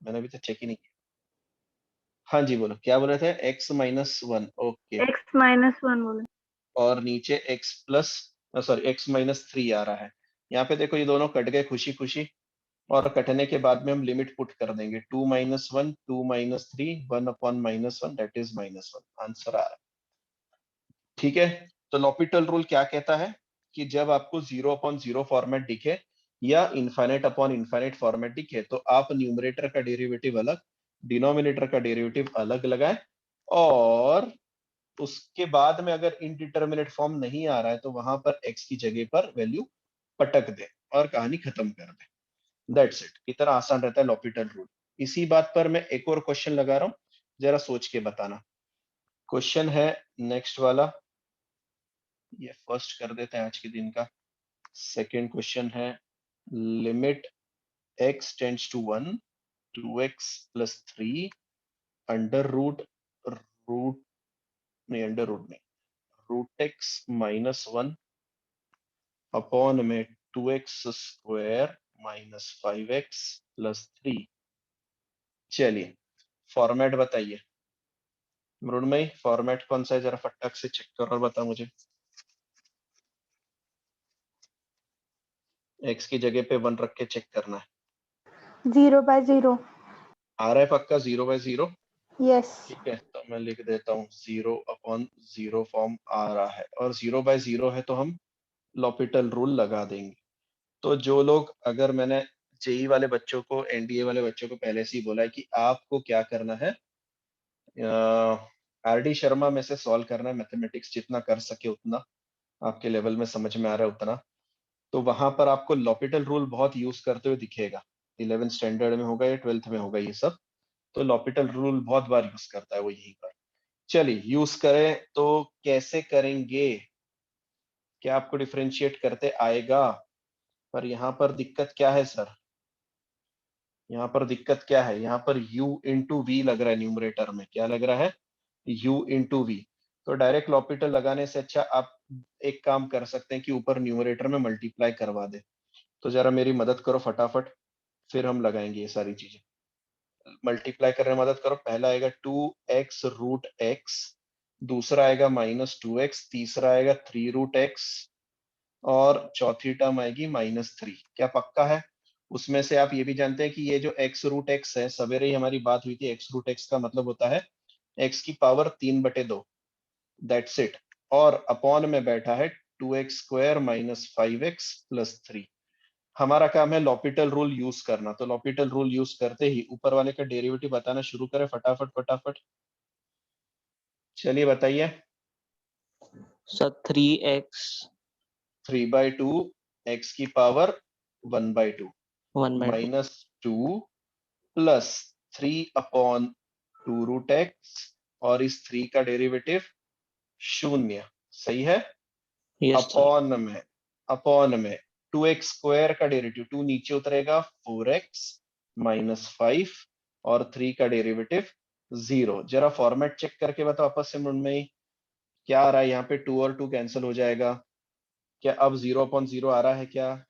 मैंने अभी तो चेक ही नहीं किया। हाँ जी बोलो, क्या बोल रहे थे? x minus one, okay. x minus one बोले। और नीचे x plus, sorry x minus three आ रहा है। यहाँ पे देखो ये दोनों कट गए खुशी खुशी, और कटने के बाद में हम लिमिट पुट कर देंगे, 2 minus one, 2 minus three, 1 upon minus one, that is minus one, answer आ रहा है। ठीक है, तो लॉपिटल रूल क्या कहता है कि जब आपको 0 अपॉन 0 फॉर्मेट दिखे या इनफाइनाइट अपॉन इनफाइनाइट फॉर्मेट दिखे तो आप न्यूमरेटर का डेरिवेटिव अलग, डिनोमिनेटर का डेरिवेटिव अलग लगाए, और उसके बाद में अगर इनडिटर्मिनेट फॉर्म नहीं आ रहा है तो वहां पर x की जगह पर वैल्यू पटक दे और कहानी खत्म कर दे। That's it. इतना आसान रहता है लॉपिटल रूल। इसी बात पर मैं एक और क्वेश्चन लगा रहा हूं, जरा सोच के बताना। क्वेश्चन है नेक्स्ट वाला, ये फर्स्ट कर देते हैं आज के दिन का। सेकेंड क्वेश्चन है, limit x tends to 1, 2x plus 3 under root, root नहीं, अंडर रूट नहीं, root x minus one upon में 2x square minus 5x plus 3। चलिए फॉर्मेट बताइए मृणमयी, फॉर्मेट कौन सा है जरा फटाक से चेक कर और बता मुझे। x की जगह पे 1 रख के चेक करना है। 0/0। आ रहा है पक्का 0/0? यस। ठीक है, तो मैं लिख देता हूँ 0 अपॉन 0 फॉर्म आ रहा है, और 0/0 है तो हम लॉपिटल रूल लगा देंगे। तो जो लोग, अगर मैंने जेई वाले बच्चों को, एनडीए वाले बच्चों को पहले से ही बोला है कि आपको क्या करना है, आरडी शर्मा में से सॉल्व करना है मैथमेटिक्स, जितना कर सके उतना, आपके लेवल में समझ में आ रहा है उतना, तो वहां पर आपको लॉपिटल रूल बहुत यूज करते हुए दिखेगा। 11th स्टैंडर्ड में होगा या 12th में होगा ये सब, तो लॉपिटल रूल बहुत बार यूज करता है वो यहीं पर। चलिए यूज करें तो कैसे करेंगे, क्या आपको डिफरेंशिएट करते आएगा? पर यहाँ पर दिक्कत क्या है सर, यहाँ पर दिक्कत क्या है, यहाँ पर u इंटू वी लग रहा है न्यूमरेटर में, क्या लग रहा है? u into V. तो डायरेक्ट लॉपिटल लगाने से अच्छा आप एक काम कर सकते हैं कि ऊपर न्यूमरेटर में मल्टीप्लाई करवा दे। तो जरा मेरी मदद करो फटाफट, फिर हम लगाएंगे ये सारी चीजें। मल्टीप्लाई करने में मदद करो। पहला आएगा 2x रूट एक्स, दूसरा आएगा माइनस 2x, तीसरा आएगा 3 रूट एक्स, और चौथी टर्म आएगी माइनस 3। क्या पक्का है? उसमें से आप ये भी जानते हैं कि ये जो x रूट एक्स है, सवेरे ही हमारी बात हुई थी, x रूट एक्स का मतलब होता है x की पावर 3/2, दैट्स इट। और अपॉन में बैठा है 2x square minus 5x plus 3। हमारा काम है लॉपिटल रूल यूज करना, तो लॉपिटल रूल यूज करते ही ऊपर वाले का डेरिवेटिव बताना शुरू करें फटाफट फटाफट। चलिए बताइए। सर 3x 3/2 x की power 1/2 1/2 minus 2 plus 3 upon 2 root X, और इस 3 का डेरिवेटिव शून्य, सही है। यस सर अपॉन में 2x स्क्वायर का डेरिवेटिव, 2 नीचे उतरेगा, 4x माइनस 5, और 3 का डेरिवेटिव 0। जरा फॉर्मेट चेक करके बताओ आपस में उनमें क्या आ रहा है। यहाँ पे 2 और 2 कैंसिल हो जाएगा। क्या अब 0/0 आ रहा है क्या?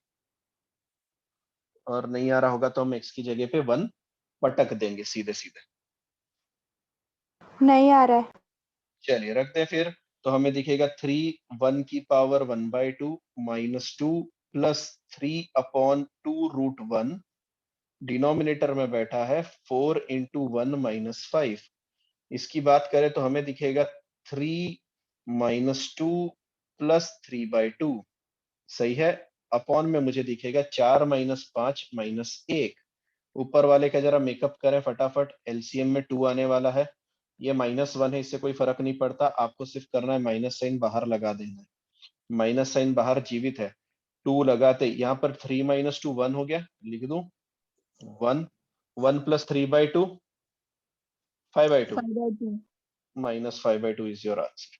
और नहीं आ रहा होगा तो हम x की जगह पे 1 पटक देंगे सीधे सीधे। नहीं आ रहा है। चलिए रखते हैं फिर। तो हमें दिखेगा 3 1 की power 1/2 minus 2 plus 3 upon 2 root 1, denominator में बैठा है 4 इंटू 1 माइनस 5। इसकी बात करें तो हमें दिखेगा 3 माइनस 2 प्लस 3/2, सही है। अपॉन में मुझे दिखेगा 4 माइनस 5 माइनस 1। ऊपर वाले का जरा मेकअप करें फटाफट, एलसीएम में 2 आने वाला है, ये -1 है, इससे कोई फर्क नहीं पड़ता, आपको सिर्फ करना है माइनस साइन बाहर लगा देना है। माइनस साइन बाहर जीवित है, 2 लगाते यहाँ पर 3 माइनस 2 1 हो गया, लिख दूं 1, 1 plus 3/2 5/2, 5/2। Minus 5/2 is your answer.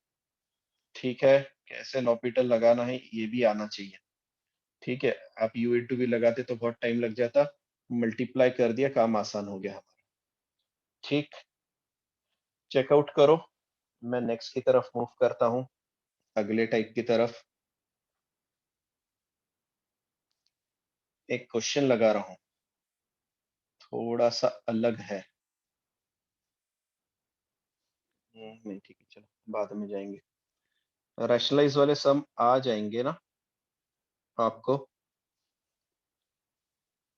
ठीक है, कैसे लॉपिटल लगाना है ये भी आना चाहिए। ठीक है, आप यू इंटू भी लगाते तो बहुत टाइम लग जाता, मल्टीप्लाई कर दिया, काम आसान हो गया हमारा। ठीक, चेकआउट करो। मैं नेक्स्ट की तरफ मूव करता हूं, अगले टाइप की तरफ। एक क्वेश्चन लगा रहा हूं, थोड़ा सा अलग है। नहीं ठीक है, चलो बाद में जाएंगे। रैशनलाइज वाले सम आ जाएंगे ना आपको,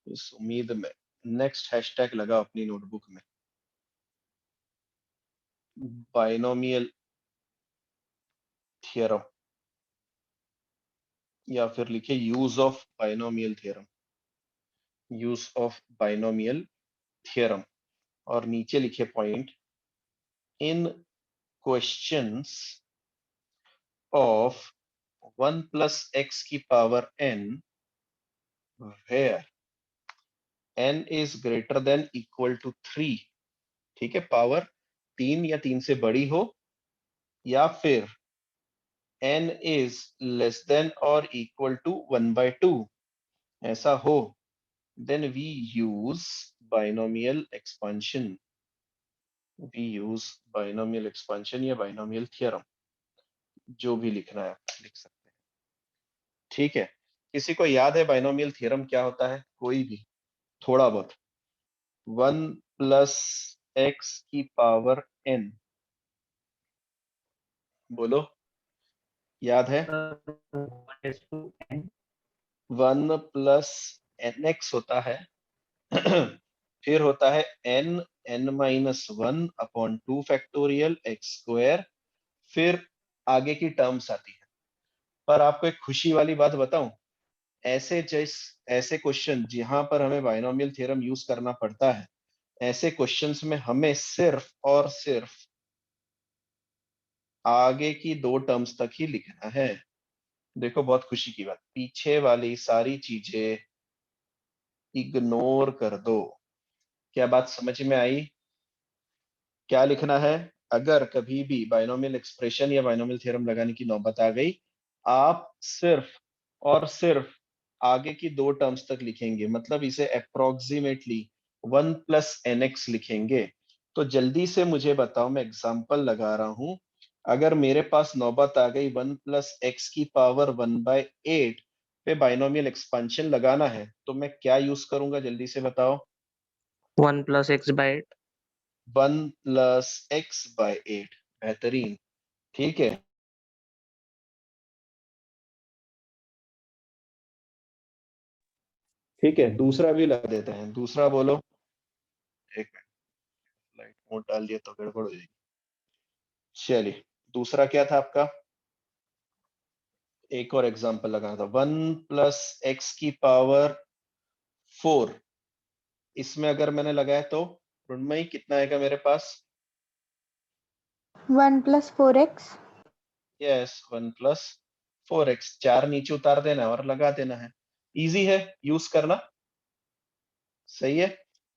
इस उम्मीद में। नेक्स्ट हैशटैग लगा अपनी नोटबुक में, बाइनोमियल थ्योरम, या फिर लिखे use of binomial theorem, use of binomial theorem, और नीचे लिखे point, in questions of 1 plus x की power n where n is greater than equal to 3, ठीक है, पावर 3 या 3 से बड़ी हो, या फिर n is less than or equal to 1/2 ऐसा हो, then we use binomial expansion, या binomial theorem, जो भी लिखना है आप लिख सकते हैं। ठीक है, किसी को याद है बाइनोमियल थ्योरम क्या होता है? कोई भी थोड़ा बहुत? 1 plus x की पावर n, बोलो, याद है? 1 plus nx होता है फिर होता है n-1/2 फैक्टोरियल x स्क्वायर, फिर आगे की टर्म्स आती है। पर आपको एक खुशी वाली बात बताऊं, ऐसे क्वेश्चन जहां पर हमें बाइनोमियल थ्योरम यूज करना पड़ता है, ऐसे क्वेश्चंस में हमें सिर्फ और सिर्फ आगे की 2 टर्म्स तक ही लिखना है। देखो बहुत खुशी की बात, पीछे वाली सारी चीजें इग्नोर कर दो। क्या बात समझ में आई? क्या लिखना है? अगर कभी भी बाइनोमियल एक्सप्रेशन या बाइनोमियल थ्योरम लगाने की नौबत आ गई, आप सिर्फ और सिर्फ आगे की 2 टर्म्स तक लिखेंगे, मतलब इसे अप्रोक्सीमेटली 1 plus nx लिखेंगे। तो जल्दी से मुझे बताओ, मैं एग्जांपल लगा रहा हूं, अगर मेरे पास नौबत आ गई 1 plus x की पावर 1/8 पे बाइनोमियल एक्सपेंशन लगाना है, तो मैं क्या यूज करूंगा? जल्दी से बताओ। 1 plus x by 8. 1 plus x/8, बेहतरीन। ठीक है, ठीक है, दूसरा भी लगा देते हैं। दूसरा बोलो। एक मिनट, लाइट मोड डाल दिया तो गड़बड़ हो जाएगी। चलिए, दूसरा क्या था आपका? एक और एग्जांपल लगाना था, 1 plus x की पावर 4। इसमें अगर मैंने लगाया तो रुणमयी कितना आएगा मेरे पास? 1 plus 4x. Yes, 1 plus 4x। 4 नीचे उतार देना है और लगा देना है, इजी है यूज करना। सही है,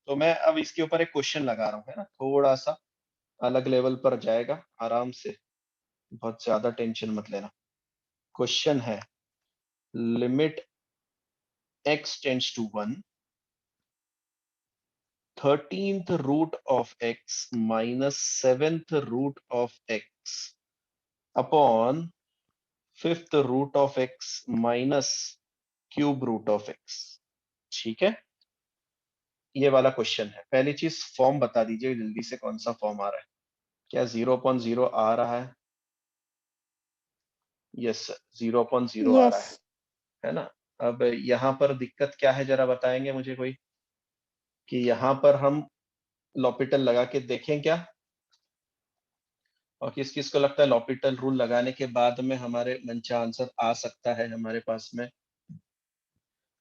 तो मैं अब इसके ऊपर एक क्वेश्चन लगा रहा हूँ, है ना, थोड़ा सा अलग लेवल पर जाएगा, आराम से, बहुत ज्यादा टेंशन मत लेना। क्वेश्चन है, limit x tends to 1, 13th root of x minus 7th root of x upon 5th root of x minus cube root of x। ठीक है, ये वाला क्वेश्चन है। पहली चीज फॉर्म बता दीजिए जल्दी से, कौन सा फॉर्म आ रहा है? क्या 0/0 आ रहा है? यस, 0/0 आ रहा Yes. है ना? अब यहाँ पर दिक्कत क्या है, जरा बताएंगे मुझे कोई, कि यहाँ पर हम लॉपिटल लगा के देखें क्या? और किस किस को लगता है लॉपिटल रूल लगाने के बाद में हमारे मंचा आंसर आ सकता है हमारे पास में?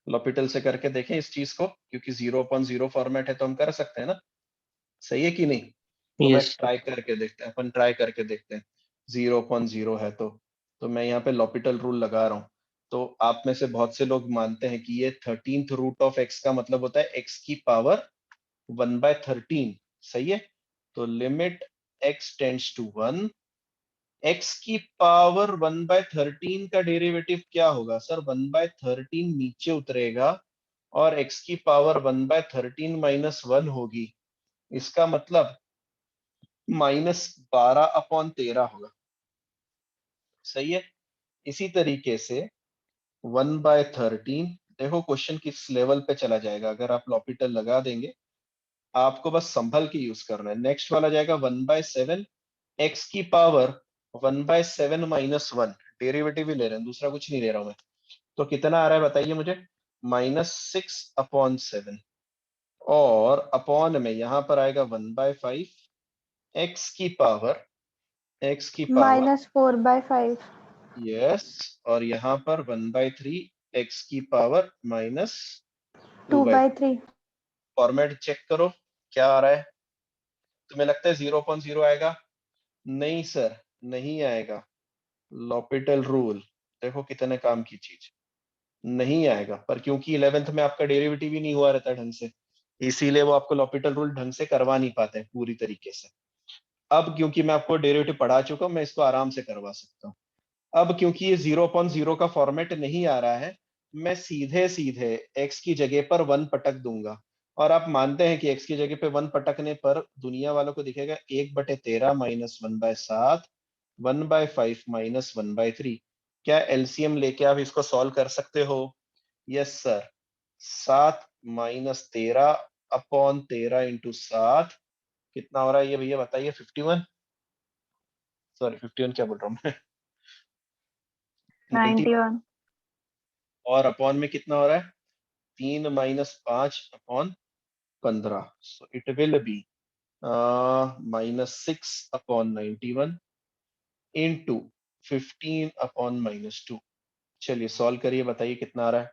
लॉपिटल से करके देखें इस चीज को, क्योंकि 0/0 फॉर्मेट है तो हम कर सकते हैं ना, सही है कि नहीं? तो मैं Yes, sir. ट्राई करके देखते हैं, अपन ट्राई करके देखते हैं। 0/0 है तो मैं यहाँ पे लॉपिटल रूल लगा रहा हूँ। तो आप में से बहुत से लोग मानते हैं कि ये 13th रूट ऑफ x का मतलब होता है x की पावर 1/13। सही है, तो limit x tends to 1, x की पावर 1/13 का डेरिवेटिव क्या होगा सर? 1/13 नीचे उतरेगा और x की पावर 1/13 माइनस 1 होगी, इसका मतलब -12/13 होगा। सही है, इसी तरीके से 1/13, देखो क्वेश्चन किस लेवल पे चला जाएगा, अगर आप लॉपिटल लगा देंगे आपको बस संभल के यूज करना है। नेक्स्ट वाला जाएगा 1/7 x की पावर 1/7 -1, डेरिवेटिव ही ले रहे हैं, दूसरा कुछ नहीं ले रहा हूं मैं। तो कितना आ रहा है बताइए मुझे, -6/7, और अपॉन में यहाँ पर आएगा 1/5 x की पावर -4/5। यस, और यहाँ पर 1/3 x की पावर -2/3। 2/3। फॉर्मेट चेक करो क्या आ रहा है। तुम्हें लगता है 0.0 आएगा? नहीं सर, नहीं आएगा। लॉपिटल रूल देखो कितने काम की चीज, नहीं आएगा। पर क्योंकि 11th में आपका डेरिवेटिव ही नहीं हुआ रहता ढंग से, इसीलिए वो आपको लॉपिटल रूल ढंग से करवा नहीं पाते हैं पूरी तरीके से। अब क्योंकि मैं आपको डेरिवेटिव पढ़ा चुका हूं, मैं इसको आराम से करवा सकता हूँ। अब क्योंकि ये 0.0 का फॉर्मेट नहीं आ रहा है, मैं सीधे सीधे x की जगह पर 1 पटक दूंगा। और आप मानते हैं कि x की जगह पे 1 पटकने पर दुनिया वालों को दिखेगा 1/13 -1/7 1/5 -1/3। क्या एलसीएम लेके आप इसको सॉल्व कर सकते हो? Yes sir. 7 -13 अपॉन 13 इंटू 7 कितना हो रहा है ये भैया बताइए? 51, सॉरी 51 क्या बोल रहा हूँ मैं 91। 91। और अपॉन में कितना हो रहा है? 3 -5 upon 15, so it will be -6/91 into 15/-2। चलिए सॉल्व करिए, बताइए कितना आ रहा है।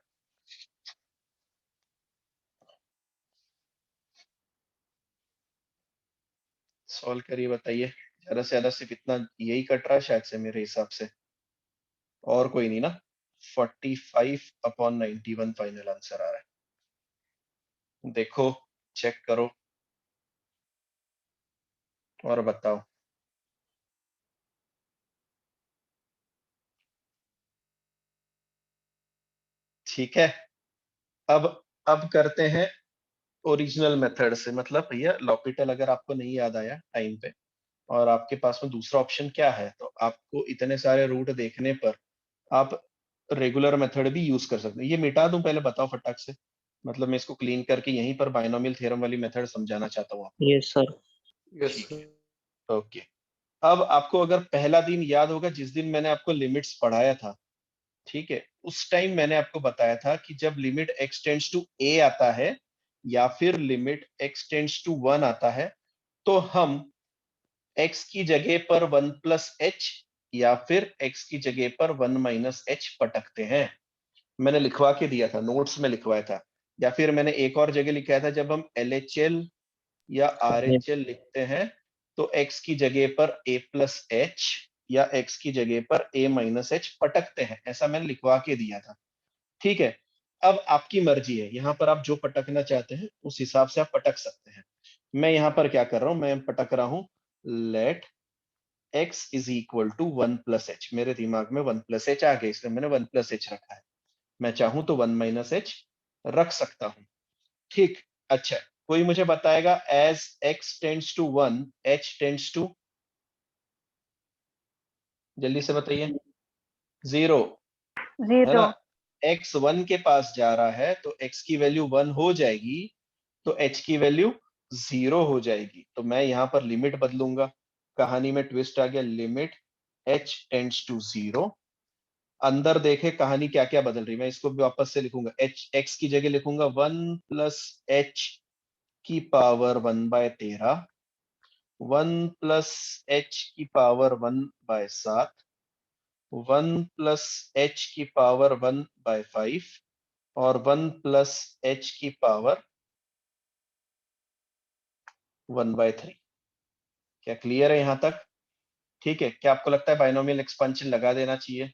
सॉल्व करिए बताइए, ज्यादा से ज्यादा सिर्फ इतना यही कट रहा है शायद से मेरे हिसाब से, और कोई नहीं ना। 45/91 फाइनल आंसर आ रहा है। देखो, चेक करो और बताओ। ठीक है, अब करते हैं ओरिजिनल मेथड से। मतलब भैया लॉपिटल अगर आपको नहीं याद आया टाइम पे, और आपके पास में दूसरा ऑप्शन क्या है, तो आपको इतने सारे रूट देखने पर आप रेगुलर मेथड भी यूज कर सकते हैं। ये मिटा दूं पहले, बताओ फटाक से, मतलब मैं इसको क्लीन करके यहीं पर बाइनोमियल थ्योरम वाली मेथड समझाना चाहता हूँ आपको। Yes, sir. यस ठीक सर। है, ओके। अब आपको अगर पहला दिन याद होगा जिस दिन मैंने आपको लिमिट्स पढ़ाया था, ठीक है, उस टाइम मैंने आपको बताया था कि जब limit x tends to a आता है या फिर लिमिट x टेंड्स टू 1 आता है, तो हम x की जगह पर 1 प्लस एच या फिर x की जगह पर 1 माइनस एच पटकते हैं। मैंने लिखवा के दिया था, नोट्स में लिखवाया था, या फिर मैंने एक और जगह लिखा था, जब हम LHL या Yes. RHL लिखते हैं तो x की जगह पर a प्लस एच या x की जगह पर a माइनस एच पटकते हैं, ऐसा मैंने लिखवा के दिया था। ठीक है, अब आपकी मर्जी है, यहाँ पर आप जो पटकना चाहते हैं उस हिसाब से आप पटक सकते हैं। मैं यहाँ पर क्या कर रहा हूं, मैं पटक रहा हूं let x is equal to 1 plus H. मेरे दिमाग में 1 प्लस एच आ गया, इसलिए मैंने 1 प्लस एच रखा है। मैं चाहूं तो 1 माइनस एच रख सकता हूं। ठीक, अच्छा, कोई मुझे बताएगा as x tends to 1 h tends to, जल्दी से बताइए। 0, है 0। ना? x 1 के पास जा रहा है तो x की वैल्यू 1 हो जाएगी, तो h की वैल्यू 0 हो जाएगी। तो मैं यहाँ पर लिमिट बदलूंगा, कहानी में ट्विस्ट आ गया, लिमिट h टेंड्स टू 0। अंदर देखे कहानी क्या क्या बदल रही, मैं इसको भी वापस से लिखूंगा, h x की जगह लिखूंगा 1 प्लस h की पावर 1/13, 1 प्लस h की पावर 1/7, 1 प्लस h की पावर 1/5 और 1 प्लस h की पावर 1/3। क्या क्लियर है यहां तक? ठीक है, क्या आपको लगता है बाइनोमियल एक्सपेंशन लगा देना चाहिए?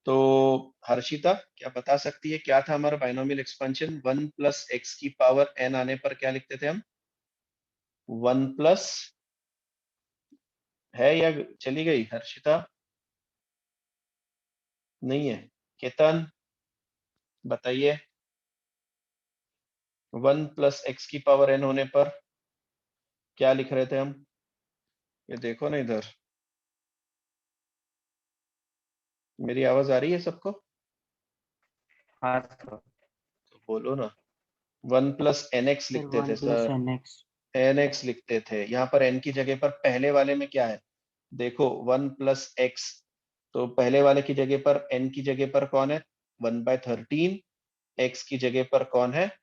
तो हर्षिता क्या बता सकती है क्या था हमारा बाइनोमियल एक्सपेंशन? 1 प्लस एक्स की पावर n आने पर क्या लिखते थे हम? 1 प्लस, है या चली गई हर्षिता? नहीं है? केतन बताइए, 1 प्लस एक्स की पावर n होने पर क्या लिख रहे थे हम? ये देखो ना इधर, मेरी आवाज आ रही है सबको? हाँ, sir. तो बोलो ना। 1 प्लस एन एक्स Sir, लिखते थे 1 plus सर। nx. nx लिखते थे, यहाँ पर n की जगह पर पहले वाले में क्या है, देखो 1 प्लस एक्स, तो पहले वाले की जगह पर n की जगह पर कौन है 1/13, x की जगह पर कौन है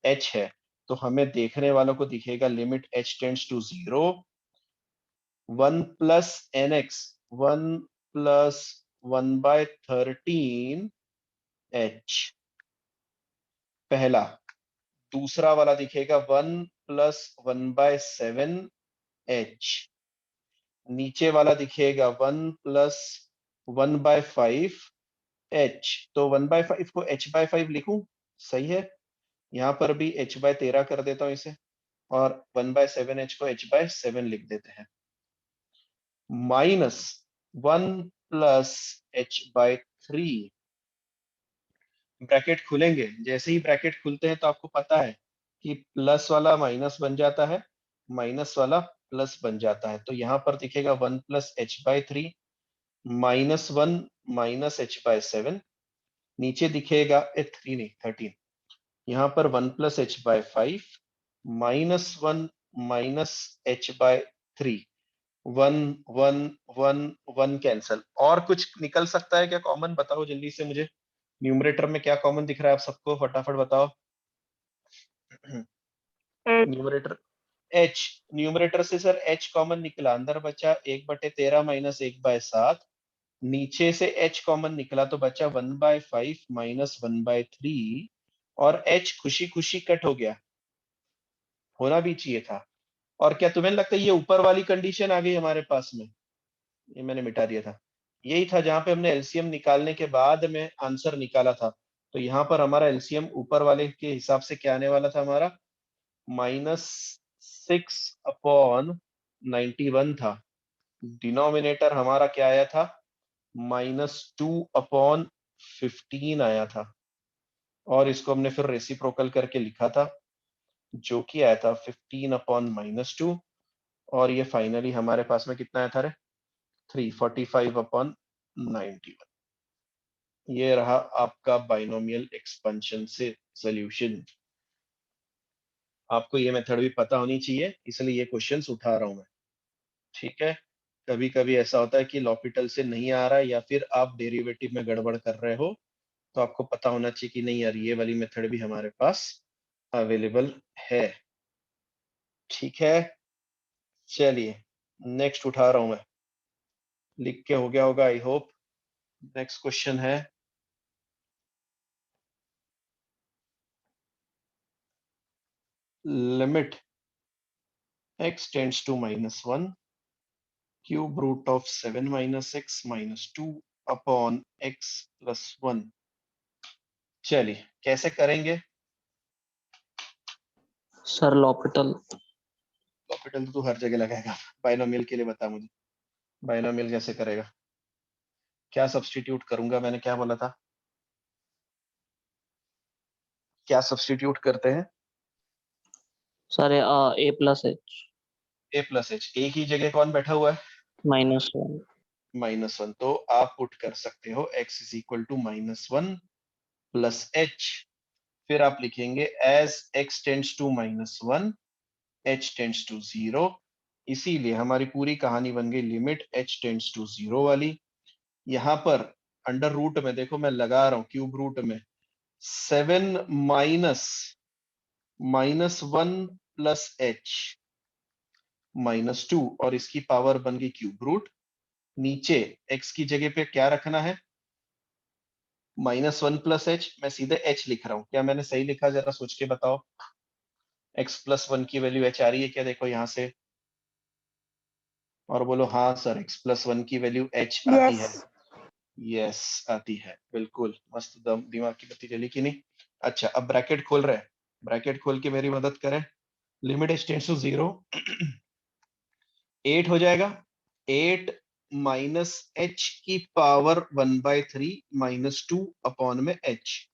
h है, तो हमें देखने वालों को दिखेगा limit h tends to 0, 1 plus nx, 1 plus 1/13 h पहला, दूसरा वाला दिखेगा 1 प्लस 1/7 h, नीचे वाला दिखेगा 1 प्लस 1/5 h, तो 1/5 को h/5 लिखूं, सही है, यहाँ पर भी h/13 कर देता हूं इसे, और 1/7 h को h/7 लिख देते हैं, माइनस 1 प्लस h/3, ब्रैकेट खुलेंगे, जैसे ही ब्रैकेट खुलते हैं तो आपको पता है कि प्लस वाला माइनस बन जाता है, माइनस वाला प्लस बन जाता है, तो यहाँ पर दिखेगा 1 plus h/3 minus 1 minus h/7, नीचे दिखेगा 3 नहीं 13, यहाँ पर 1 plus h/5 minus 1 minus h/3, 1 1 1 1 cancel, और कुछ निकल सकता है क्या कॉमन, बताओ जल्दी से मुझे, न्यूमरेटर में क्या कॉमन दिख रहा है आप सबको, फटाफट बताओ। H न्यूमरेटर h, न्यूमरेटर से सर h कॉमन निकला, अंदर बचा 1/13 माइनस 1/7, नीचे से h कॉमन निकला तो बचा 1/5 माइनस 1/3, और h खुशी खुशी कट हो गया, होना भी चाहिए था। और क्या तुम्हें लगता है ये ऊपर वाली कंडीशन आ गई हमारे पास में, ये मैंने मिटा दिया था, यही था जहां पे हमने एलसीएम निकालने के बाद में आंसर निकाला था, तो यहाँ पर हमारा एलसीएम ऊपर वाले के हिसाब से क्या आने वाला था हमारा, -6/91 था, डिनोमिनेटर हमारा क्या आया था, -2/15 आया था, और इसको हमने फिर रेसिप्रोकल करके लिखा था, जो कि आया था 15/-2, और ये फाइनली हमारे पास में कितना आया था रे, 345/91। ये रहा आपका बाइनोमियल एक्सपेंशन से सॉल्यूशन। आपको ये मेथड भी पता होनी चाहिए, इसलिए ये क्वेश्चंस उठा रहा हूं मैं, ठीक है। कभी कभी ऐसा होता है कि लॉपिटल से नहीं आ रहा है, या फिर आप डेरिवेटिव में गड़बड़ कर रहे हो, तो आपको पता होना चाहिए कि नहीं यार ये वाली मेथड भी हमारे पास अवेलेबल है, ठीक है। चलिए नेक्स्ट उठा रहा हूं मैं, लिख के हो गया होगा आई होप। नेक्स्ट क्वेश्चन है, limit x tends to -1 cube root of 7 minus x minus 2 upon x plus 1। चलिए कैसे करेंगे, सर लॉपिटल। लॉपिटल तो तू हर जगह लगाएगा, बाइनोमियल के लिए बता मुझे, बाइनोमियल कैसे करेगा, क्या सब्स्टिट्यूट करूंगा, मैंने क्या बोला था, क्या सब्स्टिट्यूट करते हैं, sir a plus h a plus H, A की जगह कौन बैठा हुआ है -1। -1, तो आप पुट कर सकते हो x is equal to -1 plus h, फिर आप लिखेंगे as x tends to -1 h tends to 0, इसीलिए हमारी पूरी कहानी बन गई लिमिट h टेंड्स टू 0 वाली। यहाँ पर अंडर रूट में देखो मैं लगा रहा हूं क्यूब रूट में, 7 माइनस -1 प्लस h -2, और इसकी पावर बन गई क्यूब रूट, नीचे x की जगह पे क्या रखना है -1 प्लस h, मैं सीधे h लिख रहा हूं, क्या मैंने सही लिखा जरा सोच के बताओ, x प्लस 1 की वैल्यू h आ रही है क्या, देखो यहां से, और बोलो हाँ सर x प्लस 1 की वैल्यू h आती है, yes यस आती है, बिल्कुल मस्त, दम दिमाग की बत्ती जली कि नहीं। अच्छा अब ब्रैकेट खोल रहे हैं, ब्रैकेट खोल के मेरी मदद करें, लिमिट h टेंड्स टू 0, 8 हो जाएगा, 8 माइनस h की पावर 1/3 -2 अपॉन में h,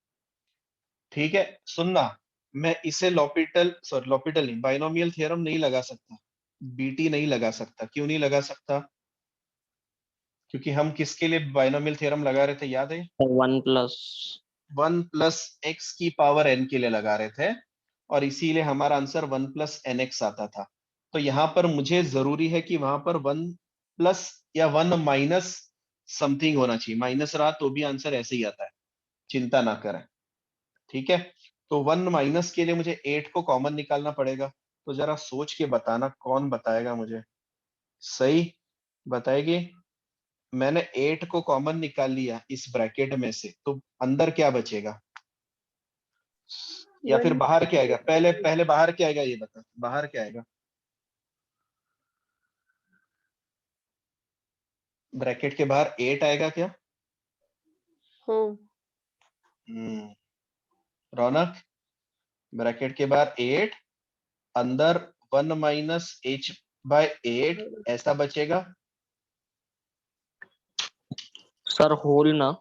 ठीक है। सुनना, मैं इसे लॉपिटल नहीं, बाइनोमियल थ्योरम नहीं लगा सकता, बीटी नहीं लगा सकता, क्यों नहीं लगा सकता, क्योंकि हम किसके लिए बाइनोमियल थ्योरम लगा रहे थे याद है, 1 प्लस 1 प्लस एक्स की पावर n के लिए लगा रहे थे, और इसीलिए हमारा आंसर 1 प्लस एन एक्स आता था। तो यहाँ पर मुझे जरूरी है कि वहां पर 1 प्लस या 1 माइनस समथिंग होना चाहिए, माइनस रहा तो भी आंसर ऐसे ही आता है, चिंता ना करें। ठीक है, तो 1 माइनस के लिए मुझे 8 को कॉमन निकालना पड़ेगा। तो जरा सोच के बताना कौन बताएगा मुझे, सही बताएगी। मैंने 8 को कॉमन निकाल लिया इस ब्रैकेट में से, तो अंदर क्या बचेगा या फिर 1 बाहर क्या आएगा? पहले पहले बाहर क्या आएगा ये बता, बाहर क्या आएगा? ब्रैकेट के बाहर 8 आएगा क्या? हाँ रौनक, ब्रैकेट के बाहर 8, अंदर 1 माइनस h बाय 8 ऐसा बचेगा। सर होल ना।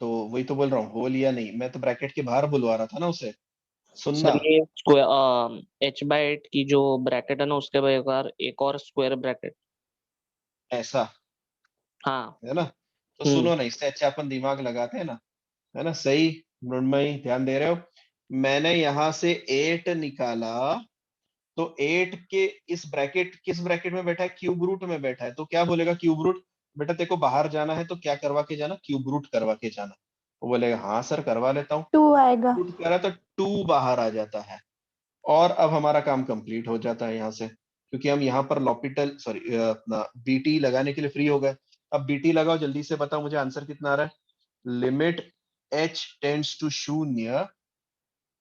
तो वही तो बोल रहा हूँ, होल या नहीं, मैं तो ब्रैकेट के बाहर बुलवा रहा था ना उसे, सुनना। सर ये स्क्वायर h/8 की जो ब्रैकेट है ना उसके बाहर एक और स्क्वायर ब्रैकेट। ऐसा हाँ। है ना, तो हम्म। सुनो ना, इससे अच्छा अपन दिमाग लगाते हैं ना, है ना, सही मृण्मयी ध्यान दे रहे हो। मैंने यहां से 8 निकाला, तो 8 के इस ब्रैकेट, किस ब्रैकेट में बैठा है? क्यूब रूट में बैठा है। तो क्या बोलेगा क्यूब रूट? बेटा तेरे को बाहर जाना है तो क्या करवा के जाना? क्यूब रूट करवा के जाना। वो बोलेगा हाँ सर करवा लेता हूँ। 2 आएगा। रूट करा तो 2 बाहर आ जाता है, और अब हमारा काम कंप्लीट हो जाता है यहाँ से, क्योंकि हम यहाँ पर लॉपिटल सॉरी अपना बीटी लगाने के लिए फ्री हो गए। अब बीटी लगाओ, जल्दी से बताओ मुझे आंसर कितना आ रहा है। लिमिट h टेंड्स टू शून्य,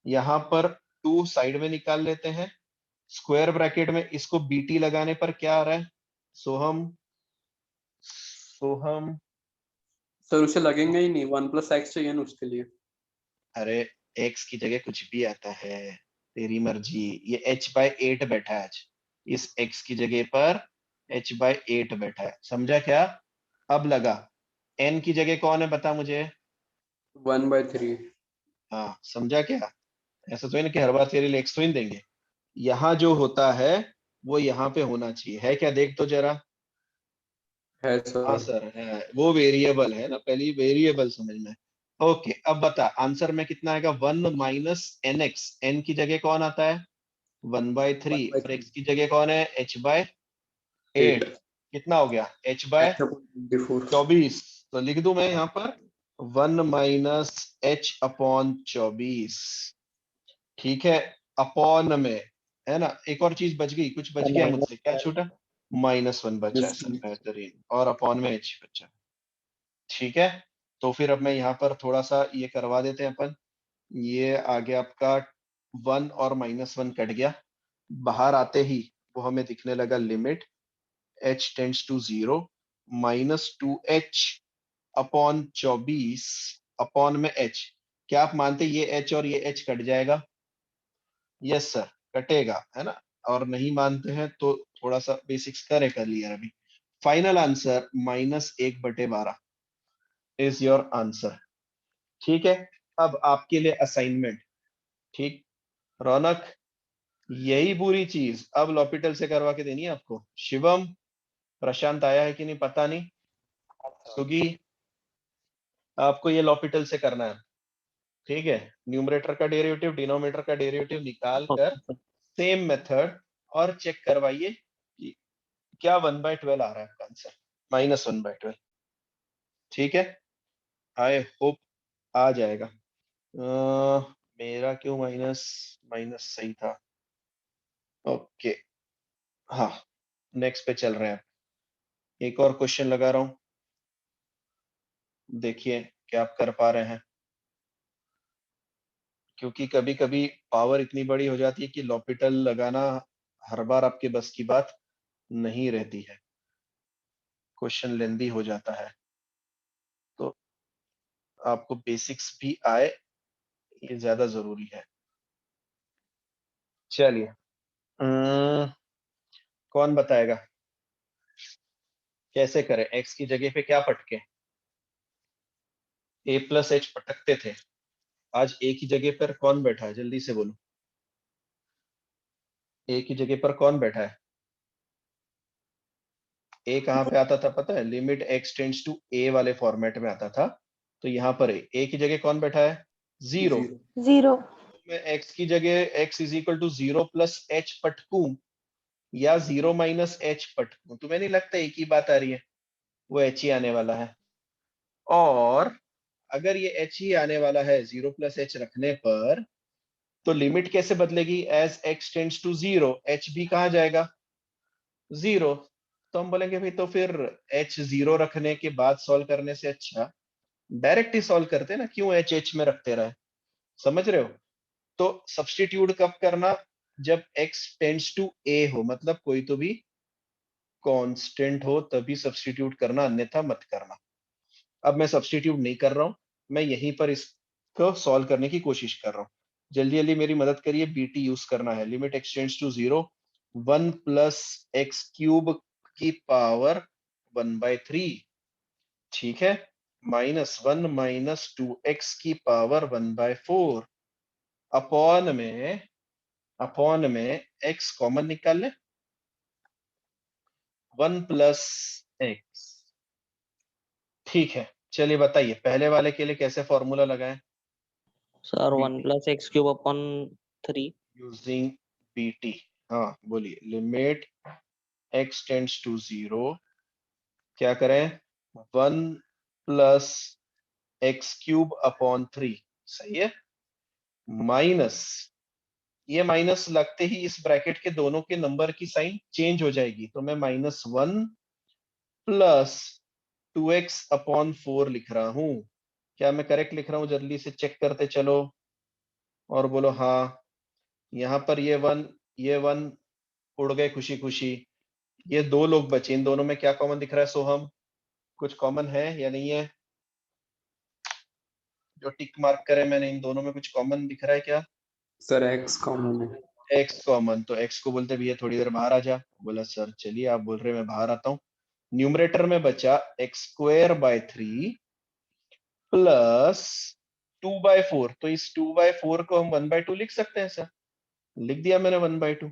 यहाँ पर 2 साइड में निकाल लेते हैं, स्क्वायर ब्रैकेट में इसको बीटी लगाने पर क्या आ रहा है? सोहम, सोहम, सर उसे लगेंगे ही नहीं, 1 प्लस एक्स चाहिए ना उसके लिए। अरे x की जगह कुछ भी आता है, तेरी मर्जी। ये h बाय 8 बैठा है आज, इस x की जगह पर h बाय 8 बैठा है, समझा क्या? अब लगा, n की जगह कौन है बता मुझे। 1/3। हाँ समझा क्या? ऐसा तो है ना कि हर बार तेरे लिए x तो ही देंगे। यहाँ जो होता है वो यहाँ पे होना चाहिए, है क्या? देख तो जरा। है हाँ सर। सर है, वो वेरिएबल है ना, पहली वेरिएबल समझ में। ओके, अब बता आंसर में कितना आएगा? 1 माइनस एन एक्स, एन की जगह कौन आता है? 1/3, और 1/3 x की जगह कौन है? h bye 8। 8 कितना हो गया? h by x/24। 24। तो लिख दूं मैं यहाँ पर 1 माइनस h अपॉन 24। ठीक है, अपॉन में, है ना, एक और चीज बच गई, कुछ बच गया मुझसे, क्या माइनस छूटा? -1 बचा है सर, बेहतरीन, और अपॉन में h बचा। ठीक है, तो फिर अब मैं यहाँ पर थोड़ा सा ये करवा देते हैं अपन। ये आगे आपका 1 और -1 कट गया, बाहर आते ही वो हमें दिखने लगा limit h tends to 0 -2h upon 24 upon में h। क्या आप मानते ये h और ये h कट जाएगा? यस सर कटेगा, है ना। और नहीं मानते हैं तो थोड़ा सा बेसिक्स करे कर लिया अभी। Final answer -1/12 is your answer. ठीक है, अब आपके लिए असाइनमेंट। ठीक, रौनक, यही पूरी चीज अब लॉपिटल से करवा के देनी है आपको। शिवम, प्रशांत आया है कि नहीं पता नहीं, सुगी, आपको ये लॉपिटल से करना है। ठीक है, न्यूमरेटर का डेरिवेटिव डिनोमिनेटर का डेरिवेटिव निकाल कर सेम मेथड, और चेक करवाइए कि क्या 1/12 आ रहा है आपका आंसर, -1/12। ठीक है, आई होप आ जाएगा। मेरा क्यों माइनस माइनस सही था? ओके, हाँ, नेक्स्ट पे चल रहे हैं। एक और क्वेश्चन लगा रहा हूं, देखिए क्या आप कर पा रहे हैं, क्योंकि कभी कभी पावर इतनी बड़ी हो जाती है कि लॉपिटल लगाना हर बार आपके बस की बात नहीं रहती है, क्वेश्चन लेंदी हो जाता है, तो आपको बेसिक्स भी आए ये ज्यादा जरूरी है। चलिए, कौन बताएगा कैसे करें? x की जगह पे क्या पटके? a प्लस एच पटकते थे, आज a की जगह पर कौन बैठा है? जल्दी से बोलो, a की जगह पर कौन बैठा है? a कहाँ पे आता था पता है? Limit x tends to a वाले फॉर्मेट में आता था, तो यहाँ पर a की जगह कौन बैठा है? 0। 0 मैं x की जगह x is equal to 0 plus h पटकूं या 0 माइनस h पटकूं, तुम्हें नहीं लगता एक ही बात आ रही है, वो h ही आने वाला है। और अगर ये h ही आने वाला है 0 प्लस h रखने पर, तो लिमिट कैसे बदलेगी? As x tends to 0 h भी कहाँ जाएगा? 0। तो हम बोलेंगे भाई तो फिर h 0 रखने के बाद सॉल्व करने से अच्छा डायरेक्ट ही सॉल्व करते ना, क्यों h में रखते रहे? समझ रहे हो? तो सब्स्टिट्यूट कब करना? जब x टेंड्स टू a हो, मतलब कोई तो भी कांस्टेंट हो तभी सब्स्टिट्यूट करना, अन्यथा मत करना। अब मैं सब्स्टिट्यूट नहीं कर रहा हूं, मैं यहीं पर इसको सॉल्व करने की कोशिश कर रहा हूं। जल्दी जल्दी मेरी मदद करिए, बीटी यूज करना है। Limit x tends to 0, 1 plus x cube की पावर 1/3, ठीक है, -1 माइनस 2x की पावर 1/4 अपॉन में x कॉमन निकाल ले, 1 प्लस एक्स। ठीक है, चलिए बताइए पहले वाले के लिए कैसे फॉर्मूला लगाएं? Sir BT 1 plus x cube upon 3। Using BT। हाँ बोलिए। लिमिट x टेंड्स टू 0, क्या करें? 1 प्लस एक्स क्यूब अपॉन 3, सही है, माइनस, ये माइनस लगते ही इस ब्रैकेट के दोनों के नंबर की साइन चेंज हो जाएगी, तो मैं -1 प्लस 2x अपॉन 4 लिख रहा हूं। क्या मैं करेक्ट लिख रहा हूं? जल्दी से चेक करते चलो और बोलो हाँ। यहाँ पर ये वन उड़ गए खुशी खुशी। ये दो लोग बचे, इन दोनों में क्या कॉमन दिख रहा है सोहम? कुछ कॉमन है या नहीं है? जो टिक मार्क करे मैंने, इन दोनों में कुछ कॉमन दिख रहा है क्या? सर एक्स कॉमन है। एक्स कॉमन, तो एक्स को बोलते भैया थोड़ी देर बाहर आ जा। बोला सर चलिए, आप बोल रहे मैं बाहर आता हूँ। न्यूमरेटर में बचा x² / 3 प्लस 2/4, तो इस 2/4 को हम 1/2 लिख सकते हैं सर। लिख दिया मैंने 1/2।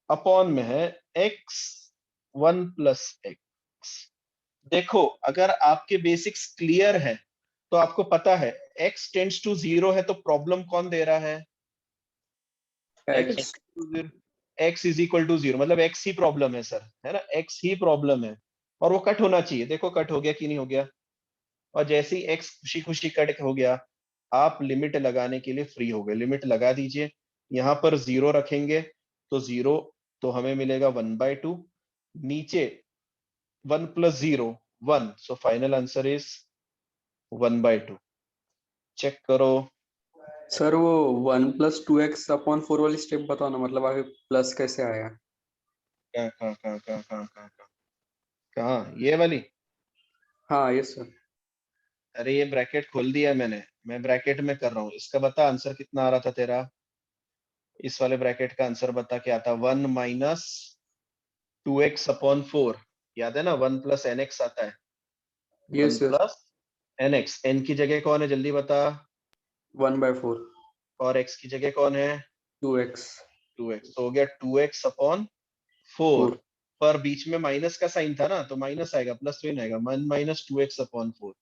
अपॉन में है x 1 प्लस एक्स। देखो अगर आपके बेसिक्स क्लियर है तो आपको पता है x टेंड्स टू 0 है, तो प्रॉब्लम कौन दे रहा है? X. x is equal to 0, मतलब x ही प्रॉब्लम है सर, है ना, x ही प्रॉब्लम है। और वो कट होना चाहिए। देखो कट हो गया कि नहीं हो गया? और जैसे ही x खुशी खुशी कट हो गया, आप लिमिट लगाने के लिए फ्री हो गए। लिमिट लगा दीजिए, यहाँ पर 0 रखेंगे तो 0, तो हमें मिलेगा 1/2। नीचे 1 plus 0 1, so final answer is 1/2। Check करो। सर वो 1 प्लस 2x अपॉन 4 वाली स्टेप बताओ ना, मतलब आगे प्लस कैसे आया? कहाँ कहाँ कहाँ कहाँ कहाँ कहाँ कहाँ कहाँ? ये वाली? हाँ यस सर। अरे ये ब्रैकेट खोल दिया है मैंने, मैं ब्रैकेट में कर रहा हूँ। इसका बता आंसर कितना आ रहा था तेरा? इस वाले ब्रैकेट का आंसर बता क्या आता? 1 माइनस 2x अपॉन 4, याद है ना? 1 प्लस nx आता है। 1 yes yes. Plus nx, n की जगह कौन है जल्दी बता? 1/4। और x की जगह कौन है? 2x। 2x, तो हो गया 2x अपॉन 4। 4। पर बीच में माइनस का साइन था ना, तो माइनस आएगा, प्लस थोड़ी ना आएगा। 1 माइनस 2x अपॉन 4।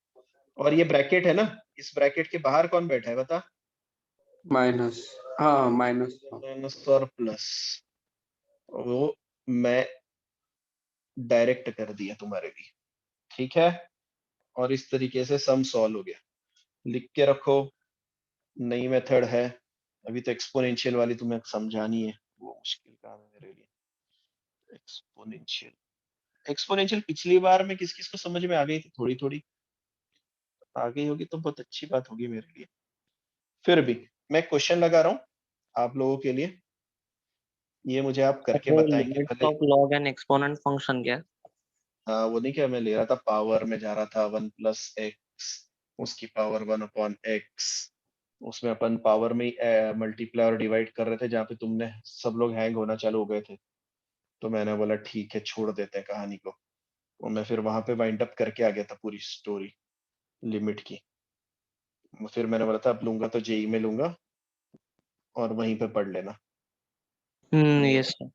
और ये ब्रैकेट है ना, इस ब्रैकेट के बाहर कौन बैठा है बता? माइनस। हाँ माइनस। माइनस और प्लस, वो मैं डायरेक्ट कर दिया तुम्हारे लिए, ठीक है। और इस तरीके से सम सॉल्व हो गया। लिख के रखो, नई मेथड है। अभी तो एक्सपोनेंशियल वाली तुम्हें समझानी है, वो मुश्किल काम है मेरे लिए। एक्सपोनेंशियल, एक्सपोनेंशियल पिछली बार में किस किस को समझ में आ गई थी? थोड़ी थोड़ी आ गई होगी तो बहुत अच्छी बात होगी मेरे लिए। फिर भी मैं क्वेश्चन लगा रहा हूँ आप लोगों के लिए, ये मुझे आप करके वो बताएंगे लिमिट्स भले। Of log and exponent function क्या है? हाँ वो नहीं, क्या मैं ले रहा था पावर में जा रहा था 1 प्लस एक्स, उसकी पावर 1 अपॉन एक्स। उसमें अपन पावर में मल्टीप्लाई और डिवाइड कर रहे थे, जहाँ पे तुमने सब लोग हैंग होना चालू हो गए थे। तो मैंने बोला ठीक है छोड़ देते हैं कहानी को, और मैं फिर वहां पे वाइंड अप करके आ गया था पूरी स्टोरी लिमिट की। फिर मैंने बोला था अब लूंगा तो जेई में लूंगा, और वहीं पे पढ़ लेना। ये यस सर।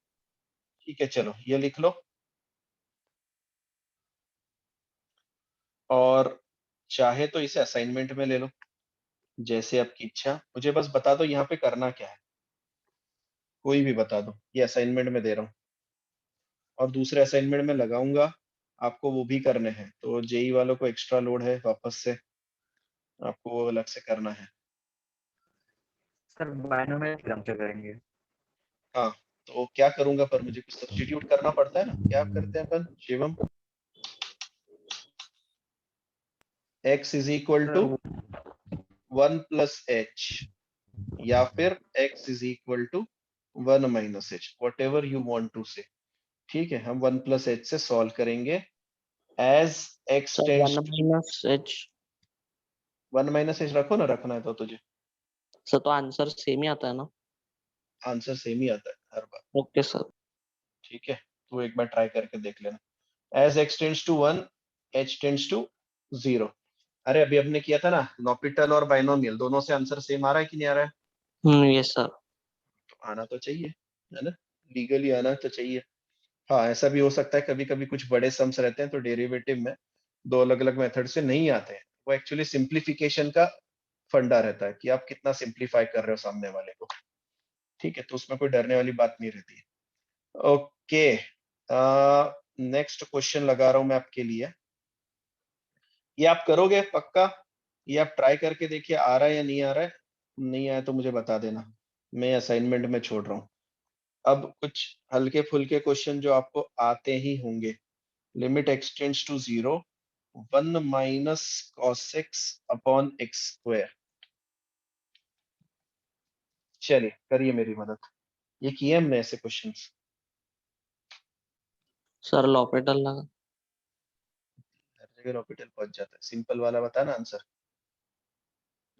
ठीक है, चलो ये लिख लो। और चाहे तो इसे असाइनमेंट में ले लो, जैसे आपकी इच्छा, मुझे बस बता दो यहाँ पे करना क्या है, कोई भी बता दो, ये असाइनमेंट में दे रहा हूँ और दूसरे असाइनमेंट में लगाऊंगा, आपको वो भी करने हैं, तो जेई वालों को एक्स्ट्रा लोड है, वापस से आपको वो अलग से करना है। सर बायनोमियल थ्योरम से करेंगे। हाँ, तो क्या करूंगा, पर मुझे कुछ सब्स्टिट्यूट करना पड़ता है ना, क्या करते हैं अपन शिवम? x is equal sir to वो 1 प्लस एच, या फिर x is equal to 1 minus H, whatever you want to say. ठीक है, हम 1 प्लस एच से सॉल्व करेंगे as x sir tends 1 minus H. 1 minus H रखो ना, रखना है तो तुझे सर तो आंसर सेम ही आता है ना? आंसर सेम ही आता है हर बार। Okay sir. ठीक है, तो एक बार ट्राई करके देख लेना। As x tends to 1, h tends to 0। अरे अभी हमने किया था ना नॉपिटल और बाइनोमियल, दोनों से आंसर सेम आ रहा है कि नहीं आ रहा है? Yes sir. तो आना तो चाहिए, है ना, लीगली आना तो चाहिए। हाँ, ऐसा भी हो सकता है कभी कभी कुछ बड़े सम्स रहते हैं तो डेरिवेटिव में दो अलग अलग मेथड से नहीं आते हैं, वो एक्चुअली सिंप्लीफिकेशन का फंडा रहता है कि आप कितना सिंप्लीफाई कर रहे हो सामने वाले को। ठीक है, तो उसमें कोई डरने वाली बात नहीं रहती है। ओके, नेक्स्ट क्वेश्चन लगा रहा हूं मैं आपके लिए, ये आप करोगे पक्का? ये आप ट्राई करके देखिए आ रहा है या नहीं आ रहा है, नहीं आया तो मुझे बता देना, मैं असाइनमेंट में छोड़ रहा हूँ। अब कुछ हल्के फुल्के क्वेश्चन जो आपको आते ही होंगे। Limit x tends to 0, 1 minus cos x upon x square. चलिए करिए मेरी मदद, ये किए हमने ऐसे क्वेश्चंस। सर लॉपिटल लगा। हर जगह लॉपिटल पहुंच जाता है, सिंपल वाला बता ना आंसर।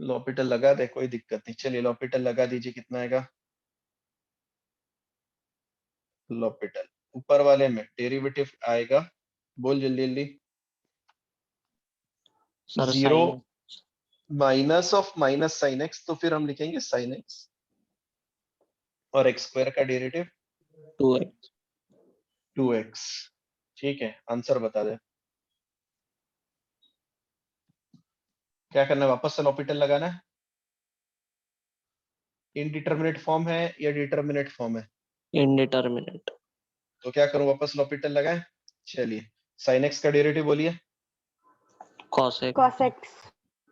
लॉपिटल लगा दे, कोई दिक्कत नहीं, चलिए लॉपिटल लगा दीजिए, कितना आएगा? लॉपिटल ऊपर वाले में डेरिवेटिव आएगा, बोल जल्दी जल्दी। Sir 0 sine minus of minus sine x, तो फिर हम लिखेंगे साइन एक्स, और एक्स स्क्वायर का डेरिवेटिव 2x। 2x। ठीक है, आंसर बता दे। क्या करना है, वापस से लॉपिटल लगाना है? इनडिटर्मिनेट फॉर्म है या डिटर्मिनेट फॉर्म है? इनडिटर्मिनेट। तो क्या करूं, वापस लॉपिटल लगाए? चलिए, साइन एक्स का डेरिवेटिव बोलिए। cos x cos x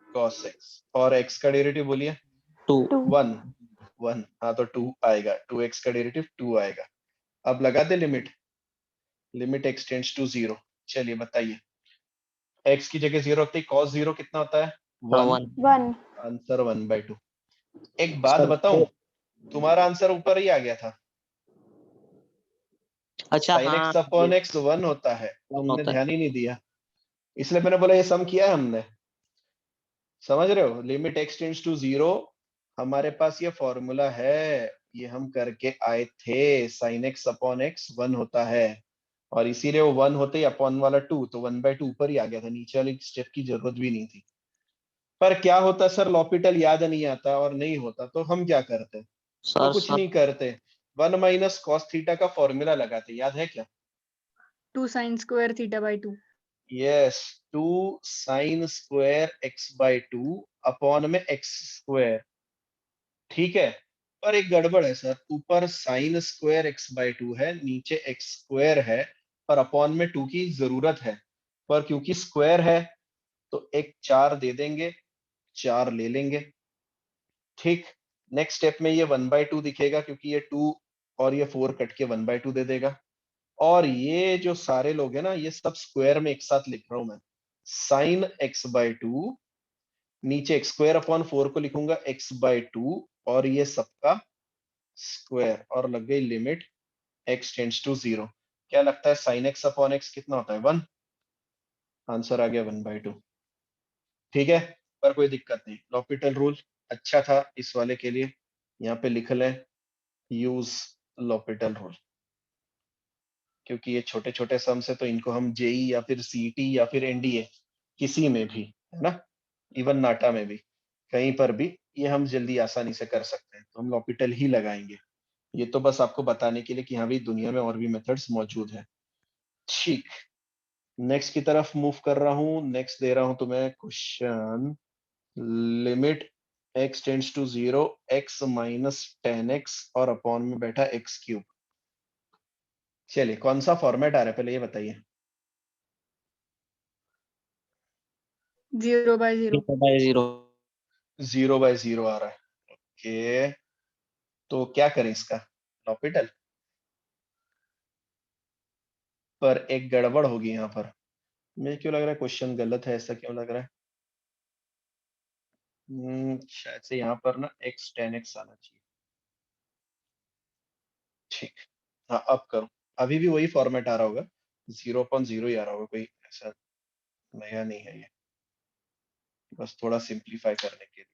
cos x, और x का डेरिवेटिव बोलिए। 2। 2 1 1, हाँ तो 2 आएगा, 2x का डेरिवेटिव 2 आएगा। अब लगा दे limit, limit x tends to 0। चलिए बताइए, x की जगह 0 रखते ही cos 0 कितना होता है? 1। 1। 1 आंसर 1/2। एक बात सर बताऊं, तुम्हारा आंसर ऊपर ही आ गया था। अच्छा sin हाँ x अपॉन x 1 होता है, 1 तुमने होता है। ध्यान ही नहीं दिया, इसलिए मैंने बोला ये सम किया है हमने। समझ रहे हो, लिमिट x टेंड्स टू 0, हमारे पास ये फॉर्मूला है, ये हम करके आए थे, sin x अपॉन x 1 होता है, और इसीलिए वो 1 होते ही अपॉन वाला 2, तो 1/2 ऊपर ही आ गया था, नीचे वाली स्टेप की जरूरत भी नहीं थी। पर क्या होता सर, लॉपिटल याद नहीं आता और नहीं होता तो हम क्या करते? तो सर कुछ सर नहीं करते, 1 माइनस कॉस थीटा का फॉर्मूला लगाते, याद है क्या? 2 sin square theta by 2। Yes, 2 sign square x by 2 upon में एक्स स्क्वायर। ठीक है, पर एक गड़बड़ है सर, ऊपर साइन स्क्वायर एक्स बाई 2 है, नीचे एक्स स्क्वायर है, पर अपॉन में 2 की जरूरत है, पर क्योंकि स्क्वायर है तो एक 4 दे देंगे, 4 ले लेंगे। ठीक, नेक्स्ट स्टेप में ये 1/2 दिखेगा क्योंकि ये 2 और ये 4 कट के 1/2 दे देगा, और ये जो सारे लोग हैं ना, ये सब स्क्वायर में एक साथ लिख रहा हूं मैं, साइन एक्स बाई 2, नीचे एक्स स्क्वायर अपॉन 4 को लिखूंगा एक्स बाई 2, और ये सबका स्क्वायर, और लग गई लिमिट x टेंड्स टू 0। क्या लगता है साइन एक्स अपॉन एक्स कितना होता है? 1। आंसर आ गया 1/2। ठीक है, पर कोई दिक्कत नहीं, लॉपिटल रूल अच्छा था इस वाले के लिए, यहाँ पे लिख लें यूज लॉपिटल रूल, क्योंकि ये छोटे छोटे सम्स है तो इनको हम जेई या फिर सीटी या फिर एनडीए किसी में भी, है ना, इवन नाटा में भी, कहीं पर भी ये हम जल्दी आसानी से कर सकते हैं, तो हम लॉपिटल ही लगाएंगे। ये तो बस आपको बताने के लिए कि हाँ भाई दुनिया में और भी मेथड्स मौजूद है। ठीक, नेक्स्ट की तरफ मूव कर रहा हूँ, नेक्स्ट दे रहा हूं तुम्हें question, limit x tends to 0 x minus 10x और अपॉन में बैठा x क्यूब। चलिए कौन सा फॉर्मेट आ रहा है पहले ये बताइए। 0/0 0/0 0/0 आ रहा है। ओके तो क्या करें इसका लॉपिटल, पर एक गड़बड़ होगी यहाँ पर। मुझे क्यों लग रहा है क्वेश्चन गलत है, ऐसा क्यों लग रहा है? शायद से यहाँ पर ना x 10x आना चाहिए। ठीक, हाँ अब करो। अभी भी वही फॉर्मेट आ रहा होगा, 0/0 ही आ रहा होगा, कोई ऐसा नया नहीं है ये, बस थोड़ा सिंप्लीफाई करने के लिए।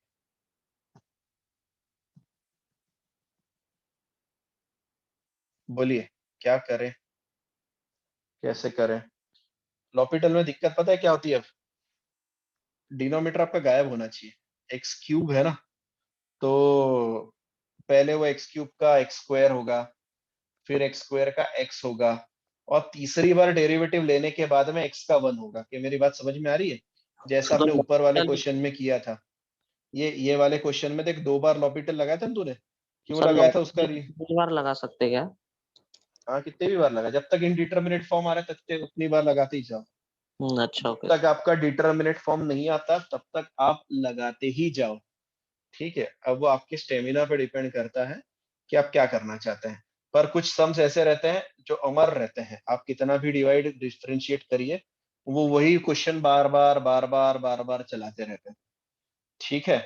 बोलिए क्या करें, कैसे करें? लॉपिटल में दिक्कत पता है क्या होती है? अब डिनोमीटर आपका गायब होना चाहिए। एक्स क्यूब है ना, तो पहले वो एक्स क्यूब का एक्स स्क्वायर होगा, फिर एक्स स्क्वायर का एक्स होगा, और तीसरी बार डेरिवेटिव लेने के बाद में एक्स का 1 होगा। क्या मेरी बात समझ में आ रही है? जैसा तो आपने ऊपर वाले लॉपिटल क्वेश्चन में किया था। ये वाले क्वेश्चन में देख 2 बार लॉपिटल लगाया था ना तूने, क्यों सर लगाया था उसका लॉपिटल कितनी बार लगा सकते क्या? हाँ कितने भी बार लगा, जब तक इनडिटरमिनेट फॉर्म आ रहा है तब तक उतनी बार लगाते ही जाओ। अच्छा जब ओके तक आपका डिटरमिनेट फॉर्म नहीं आता तब तक आप लगाते ही जाओ। ठीक है, अब वो आपके स्टेमिना पे डिपेंड करता है कि आप क्या करना चाहते हैं। पर कुछ सम्स ऐसे रहते हैं जो अमर रहते हैं, आप कितना भी डिवाइड डिफरेंशिएट करिए वो वही क्वेश्चन बार बार बार बार बार बार चलाते रहते हैं। ठीक है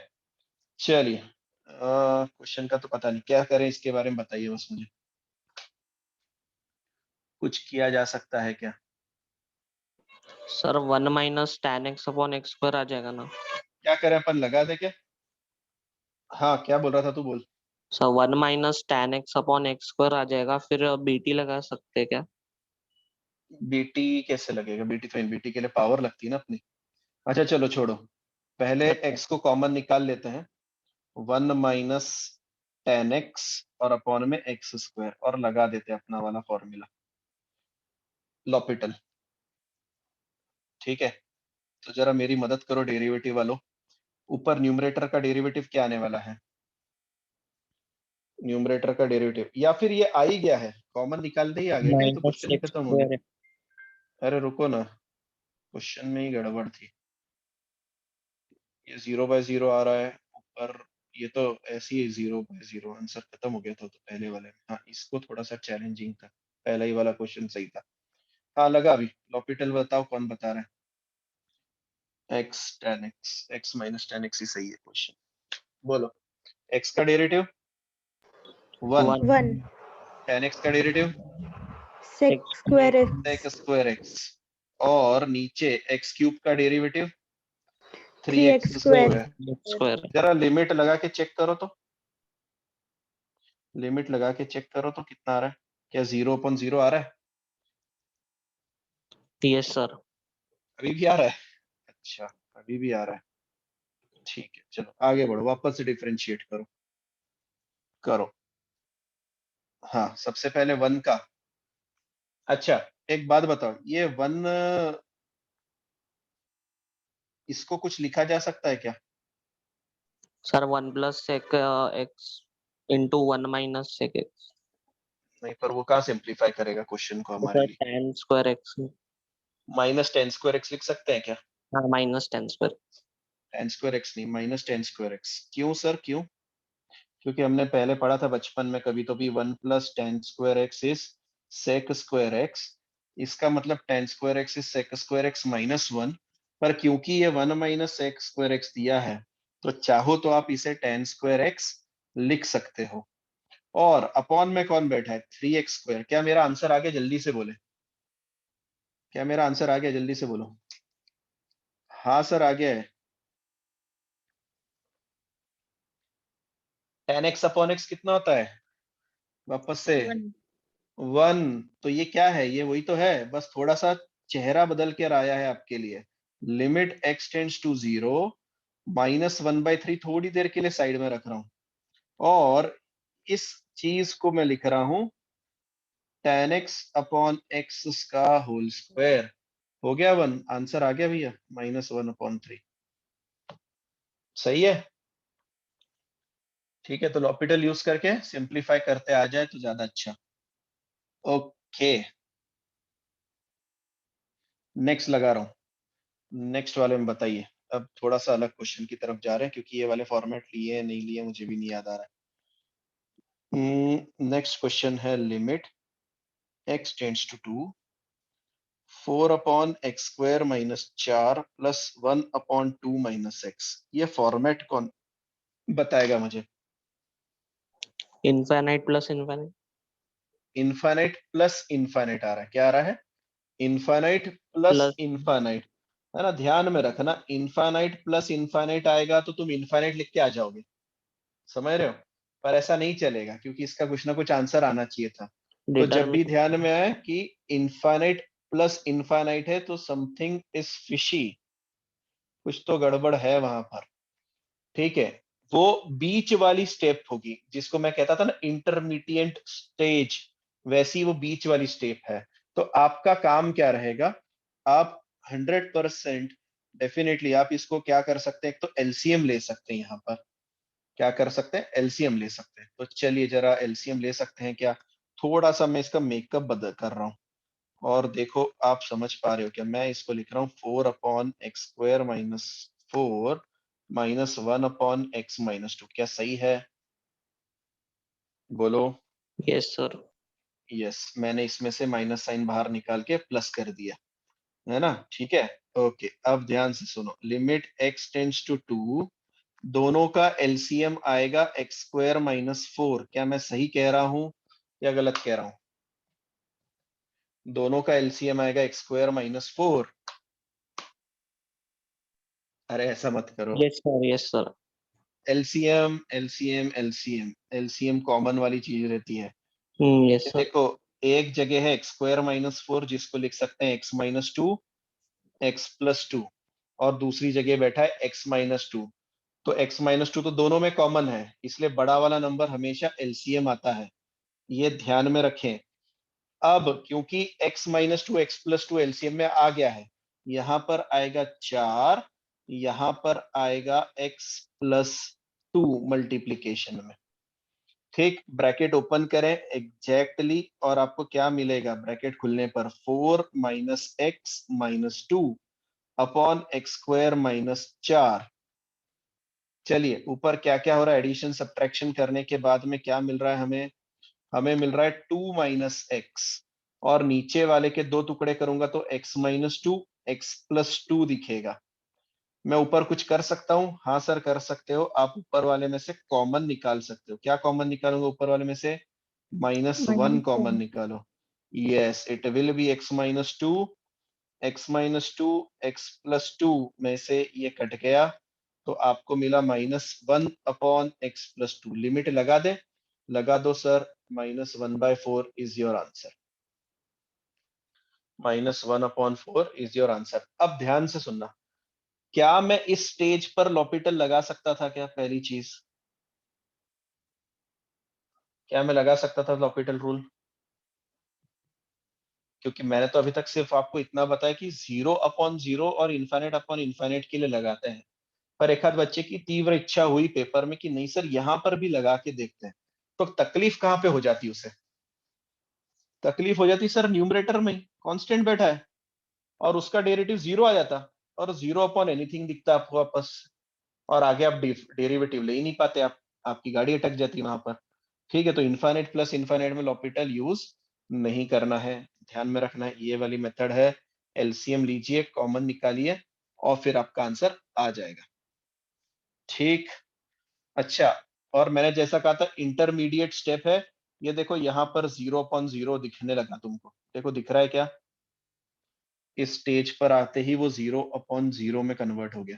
चलिए, क्वेश्चन का तो पता नहीं क्या करें, इसके बारे में बताइए बस मुझे, कुछ किया जा सकता है क्या? Sir 1 minus tan x upon x square आ जाएगा ना? क्या करें, अपन लगा दे क्या? हाँ क्या बोल रहा था तू, बोल। Sir 1 minus tan x upon x square आ जाएगा, फिर bt लगा सकते हैं क्या? बीटी कैसे लगेगा? बीटी तो बीटी के लिए पावर लगती है ना अपनी। अच्छा चलो छोड़ो, पहले अच्छा x को कॉमन निकाल लेते हैं। 1 माइनस 10x और अपॉन में एक्स स्क्वायर, और लगा देते हैं अपना वाला फॉर्मूला लॉपिटल। ठीक है, तो जरा मेरी मदद करो डेरिवेटिव वालों। ऊपर न्यूमरेटर का डेरिवेटिव क्या आने वाला है? न्यूमरेटर का डेरिवेटिव, या फिर ये आ ही गया है, कॉमन निकालते ही आ गया क्या? ये तो माइनस क्वेश्चन ही एक्स खत्म हो गया। स्क्वायर अरे रुको ना, क्वेश्चन में ही गड़बड़ थी। ये 0/0 आ रहा है ऊपर, ये तो ऐसे ही 0/0 आंसर खत्म हो गया था तो पहले वाले में। हाँ इसको थोड़ा सा चैलेंजिंग था, पहला ही वाला क्वेश्चन सही था। हाँ लगा अभी लॉपिटल, बताओ कौन बता रहा है? x tan x, x minus tan x ही सही है क्वेश्चन। बोलो, x का डेरिवेटिव 1, 1 1 tan x का derivative sec x square sec x square x, और नीचे x क्यूब का derivative 3x 3x square square. Square जरा लिमिट लगा के चेक करो तो, लिमिट लगा के चेक करो तो कितना आ रहा है? क्या 0/0 आ रहा है? Yes sir. अभी भी आ रहा है? अच्छा अभी भी आ रहा है, ठीक है चलो आगे बढ़ो, वापस से डिफरेंशिएट करो। करो, हाँ सबसे पहले 1 का। अच्छा एक बात बताओ, ये 1 इसको कुछ लिखा जा सकता है क्या? Sir 1 plus sec x into 1 minus sec x. नहीं, पर वो कहाँ सिंप्लीफाई करेगा क्वेश्चन को हमारे सर लिए? tan square x. Minus ten square x लिख सकते हैं क्या? हाँ minus tan square. Ten square x नहीं, माइनस टेन स्क्वायर एक्स। क्यों सर क्यों? क्योंकि हमने पहले पढ़ा था बचपन में कभी तो भी 1 plus tan square x is sec square x, इसका मतलब tan square x is sec square x minus 1। पर क्योंकि ये 1 माइनस सेक स्क्वायर एक्स दिया है, तो चाहो तो आप इसे टेन स्क्वायर एक्स लिख सकते हो। और अपॉन में कौन बैठा है? 3x square. क्या मेरा आंसर आ गया? जल्दी से बोले, क्या मेरा आंसर आ गया? जल्दी से बोलो। हाँ सर आ गया है। 10x अपॉन एक्स कितना होता है? वापस से 1 1। तो ये क्या है? ये वही तो है, बस थोड़ा सा चेहरा बदल कर आया है आपके लिए। लिमिट x टेंड्स टू 0 -1/3 थोड़ी देर के लिए साइड में रख रहा हूं, और इस चीज को मैं लिख रहा हूं tan x अपॉन एक्स का होल स्क्वायर। हो गया 1, आंसर आ गया भैया, -1/3। सही है? ठीक है, तो लॉपिटल यूज करके सिंप्लीफाई करते आ जाए तो ज्यादा अच्छा। ओके, नेक्स्ट लगा रहा हूँ। नेक्स्ट वाले में बताइए। अब थोड़ा सा अलग क्वेश्चन की तरफ जा रहे हैं, क्योंकि ये वाले फॉर्मेट लिए हैं नहीं लिए मुझे भी नहीं याद आ रहा है। नेक्स्ट क्वेश्चन है limit x tends to 2, 4 upon x square minus 4 plus 1 upon 2 minus x. ये फॉर्मेट कौन बताएगा मुझे? Infinite plus infinite. Infinite plus infinite आ रहा है, क्या आ रहा है? इनफाइनाइट प्लस प्लस इनफाइनाइट, है ना? ध्यान में रखना, इनफाइनाइट प्लस इनफाइनाइट आएगा तो तुम इनफाइनाइट लिख के आ जाओगे, समझ रहे हो? पर ऐसा नहीं चलेगा, क्योंकि इसका कुछ ना कुछ आंसर आना चाहिए था। तो जब भी डिटरमिनेंट। ध्यान में आए कि इनफाइनाइट प्लस इनफाइनाइट है तो समथिंग इज फिशी, कुछ तो गड़बड़ है वहां पर। ठीक है, वो बीच वाली स्टेप होगी जिसको मैं कहता था ना इंटरमीडिएट स्टेज, वैसी वो बीच वाली स्टेप है। तो आपका काम क्या रहेगा? आप 100% डेफिनेटली आप इसको क्या कर सकते हैं, एक तो एलसीएम ले सकते हैं। यहाँ पर क्या कर सकते हैं? एलसीएम ले सकते हैं। तो चलिए जरा एलसीएम ले सकते हैं क्या? थोड़ा सा मैं इसका मेकअप बदल कर रहा हूँ, और देखो आप समझ पा रहे हो क्या? मैं इसको लिख रहा हूँ 4 upon x square minus 4 minus 1 upon x minus 2। क्या सही है? बोलो। Yes sir. यस, मैंने इसमें से माइनस साइन बाहर निकाल के प्लस कर दिया, है ना? ठीक है, ओके। अब ध्यान से सुनो, लिमिट x टेंड्स टू 2, दोनों का एलसीएम आएगा एक्स स्क्वायर माइनस 4। क्या मैं सही कह रहा हूं या गलत कह रहा हूं? दोनों का एलसीएम आएगा एक्स स्क्वायर माइनस 4। अरे ऐसा मत करो। Yes sir, yes sir. LCM LCM LCM LCM common वाली चीज रहती है। यस ये सर। देखो, एक जगह है एक्स स्क्वायर माइनस 4 जिसको लिख सकते हैं एक्स माइनस 2, एक्स प्लस 2, और दूसरी जगह बैठा है एक्स माइनस 2। तो एक्स माइनस 2 तो दोनों में कॉमन है, इसलिए बड़ा वाला नंबर हमेशा एलसीएम आता है, ये ध्यान में रखें। अब क्योंकि x minus 2 x plus 2 LCM में आ गया है, यहां पर आएगा 4, यहां पर आएगा x प्लस 2 मल्टीप्लीकेशन में। ठीक, ब्रैकेट ओपन करें एग्जैक्टली और आपको क्या मिलेगा ब्रैकेट खुलने पर? 4 minus x minus 2 upon x square minus 4। चलिए ऊपर क्या क्या हो रहा है, एडिशन सब्ट्रैक्शन करने के बाद में क्या मिल रहा है हमें? हमें मिल रहा है 2 माइनस एक्स, और नीचे वाले के दो टुकड़े करूंगा तो x माइनस 2 एक्स प्लस 2 दिखेगा। मैं ऊपर कुछ कर सकता हूँ? हाँ सर कर सकते हो, आप ऊपर वाले में से कॉमन निकाल सकते हो। क्या कॉमन निकालूंगा ऊपर वाले में से? -1 कॉमन -1 निकालो। Yes, it will be x minus 2, x minus 2 x plus 2 में से ये कट गया, तो आपको मिला -1 अपॉन एक्स प्लस 2। लिमिट लगा दे, लगा दो sir. -1/4 is your answer. -1/4 is your answer. अब ध्यान से सुनना, क्या मैं इस स्टेज पर लॉपिटल लगा सकता था? क्या पहली चीज, क्या मैं लगा सकता था लॉपिटल रूल? क्योंकि मैंने तो अभी तक सिर्फ आपको इतना बताया कि 0/0 और इनफाइनाइट अपॉन इनफाइनाइट के लिए लगाते हैं, पर एक आध बच्चे की तीव्र इच्छा हुई पेपर में कि नहीं सर यहां पर भी लगा के देखते हैं, तो तकलीफ कहां पे हो जाती उसे? तकलीफ हो जाती सर न्यूमरेटर में, कांस्टेंट बैठा है और उसका डेरिवेटिव 0 आ जाता, और 0/एनीथिंग दिखता आपको वापस, और आगे आप डेरिवेटिव ले ही नहीं पाते, आप आपकी गाड़ी अटक जाती वहां पर। ठीक है, तो इनफाइनाइट प्लस इनफाइनाइट में लॉपिटल यूज नहीं करना है, ध्यान में रखना है। ये वाली मेथड है, एलसीएम लीजिए, कॉमन निकालिए, और फिर आपका आंसर आ जाएगा। ठीक, अच्छा, और मैंने जैसा कहा था इंटरमीडिएट स्टेप है, ये देखो यहाँ पर 0/0 दिखने लगा तुमको, देखो दिख रहा है क्या? इस स्टेज पर आते ही वो 0/0 में कन्वर्ट हो गया।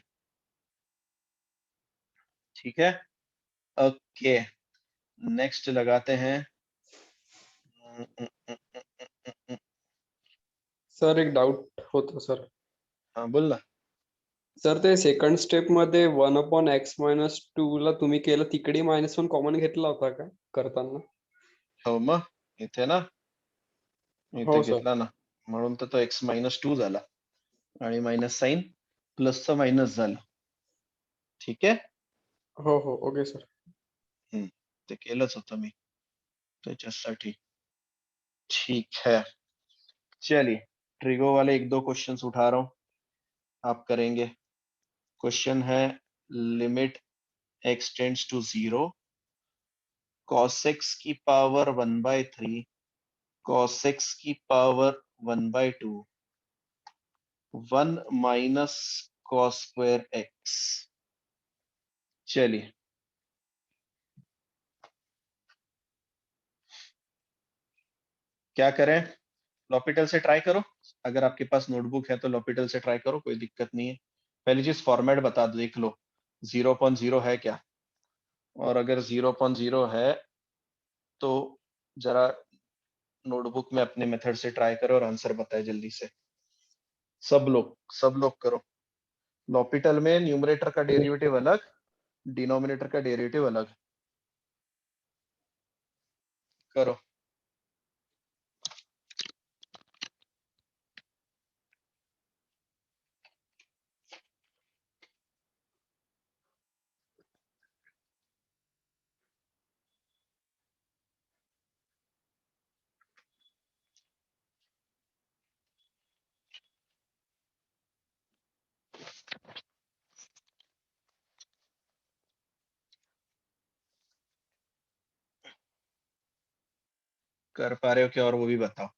ठीक है, ओके, नेक्स्ट लगाते हैं। सर एक डाऊट होता सर. हाँ बोल ना। सर ते सेकंड स्टेप मध्ये 1/(x-2) ला तुम्ही केलं तिकडे -1 कॉमन घेतला होता का करताना? हो मग, इथे ना, इथे हो सर. घेतला ना, म्हणून तर तो x-2 झाला, आणि मायनस साइन प्लसचं मायनस झालं. ठीक आहे. हो हो, ओके सर. ते केलंच होतं मी त्याच्यासाठी. ठीक है, चलिए ट्रिगो वाले 1-2 क्वेश्चंस उठा रहा हूँ, आप करेंगे. क्वेश्चन है limit x tends to 0, cos x की पावर 1/3, cos x की power 1/2, 1 minus cos square x. चलिए क्या करें, लॉपिटल से ट्राई करो. अगर आपके पास नोटबुक है तो लॉपिटल से ट्राई करो, कोई दिक्कत नहीं है. पहली चीज फॉर्मेट बता दो, देख लो 0.0 है क्या, और अगर 0.0 है तो जरा नोटबुक में अपने मेथड से ट्राई करो और आंसर बताए जल्दी से. सब लोग करो. लॉपिटल में न्यूमरेटर का डेरिवेटिव अलग, डिनोमिनेटर का डेरिवेटिव अलग. करो. कर पा रहे हो क्या, और वो भी बताओ.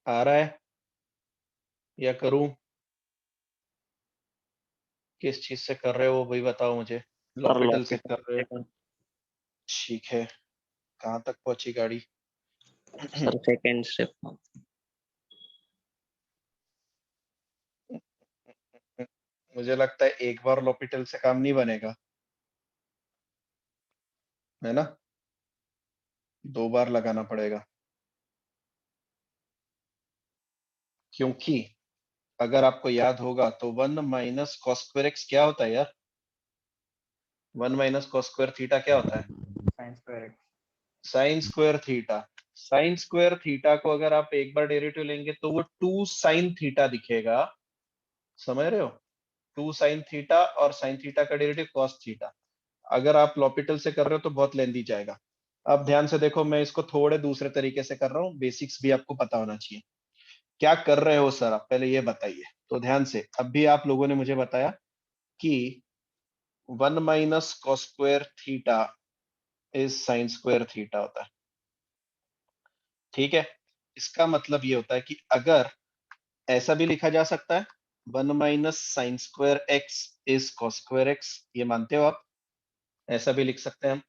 आ रहा है या करूं, किस चीज से कर रहे हो वो भी बताओ मुझे. लॉपिटल से कर रहे हो, ठीक है. कहाँ तक पहुंची गाड़ी. Sir second step. मुझे लगता है एक बार लॉपिटल से काम नहीं बनेगा, है ना, 2 बार लगाना पड़ेगा. क्योंकि अगर आपको याद होगा तो 1 माइनस कॉस स्क्वायर एक्स क्या होता है यार, 1 माइनस कॉस स्क्वायर थीटा क्या होता है, sine square x. Sine square theta. Sine square theta को अगर आप एक बार डेरिवेटिव लेंगे तो वो 2 साइन थीटा दिखेगा, समझ रहे हो, 2 साइन थीटा और साइन थीटा का डेरिवेटिव कॉस थीटा. अगर आप लॉपिटल से कर रहे हो तो बहुत लेंदी जाएगा. अब ध्यान से देखो, मैं इसको थोड़े दूसरे तरीके से कर रहा हूँ, बेसिक्स भी आपको पता होना चाहिए. क्या कर रहे हो सर आप, पहले ये बताइए. तो ध्यान से, अब भी आप लोगों ने मुझे बताया कि 1 minus cos square theta is sine square theta होता है. ठीक है, इसका मतलब ये होता है कि अगर ऐसा भी लिखा जा सकता है 1 minus sine square x is cos square x, ये मानते हो आप, ऐसा भी लिख सकते हैं हम.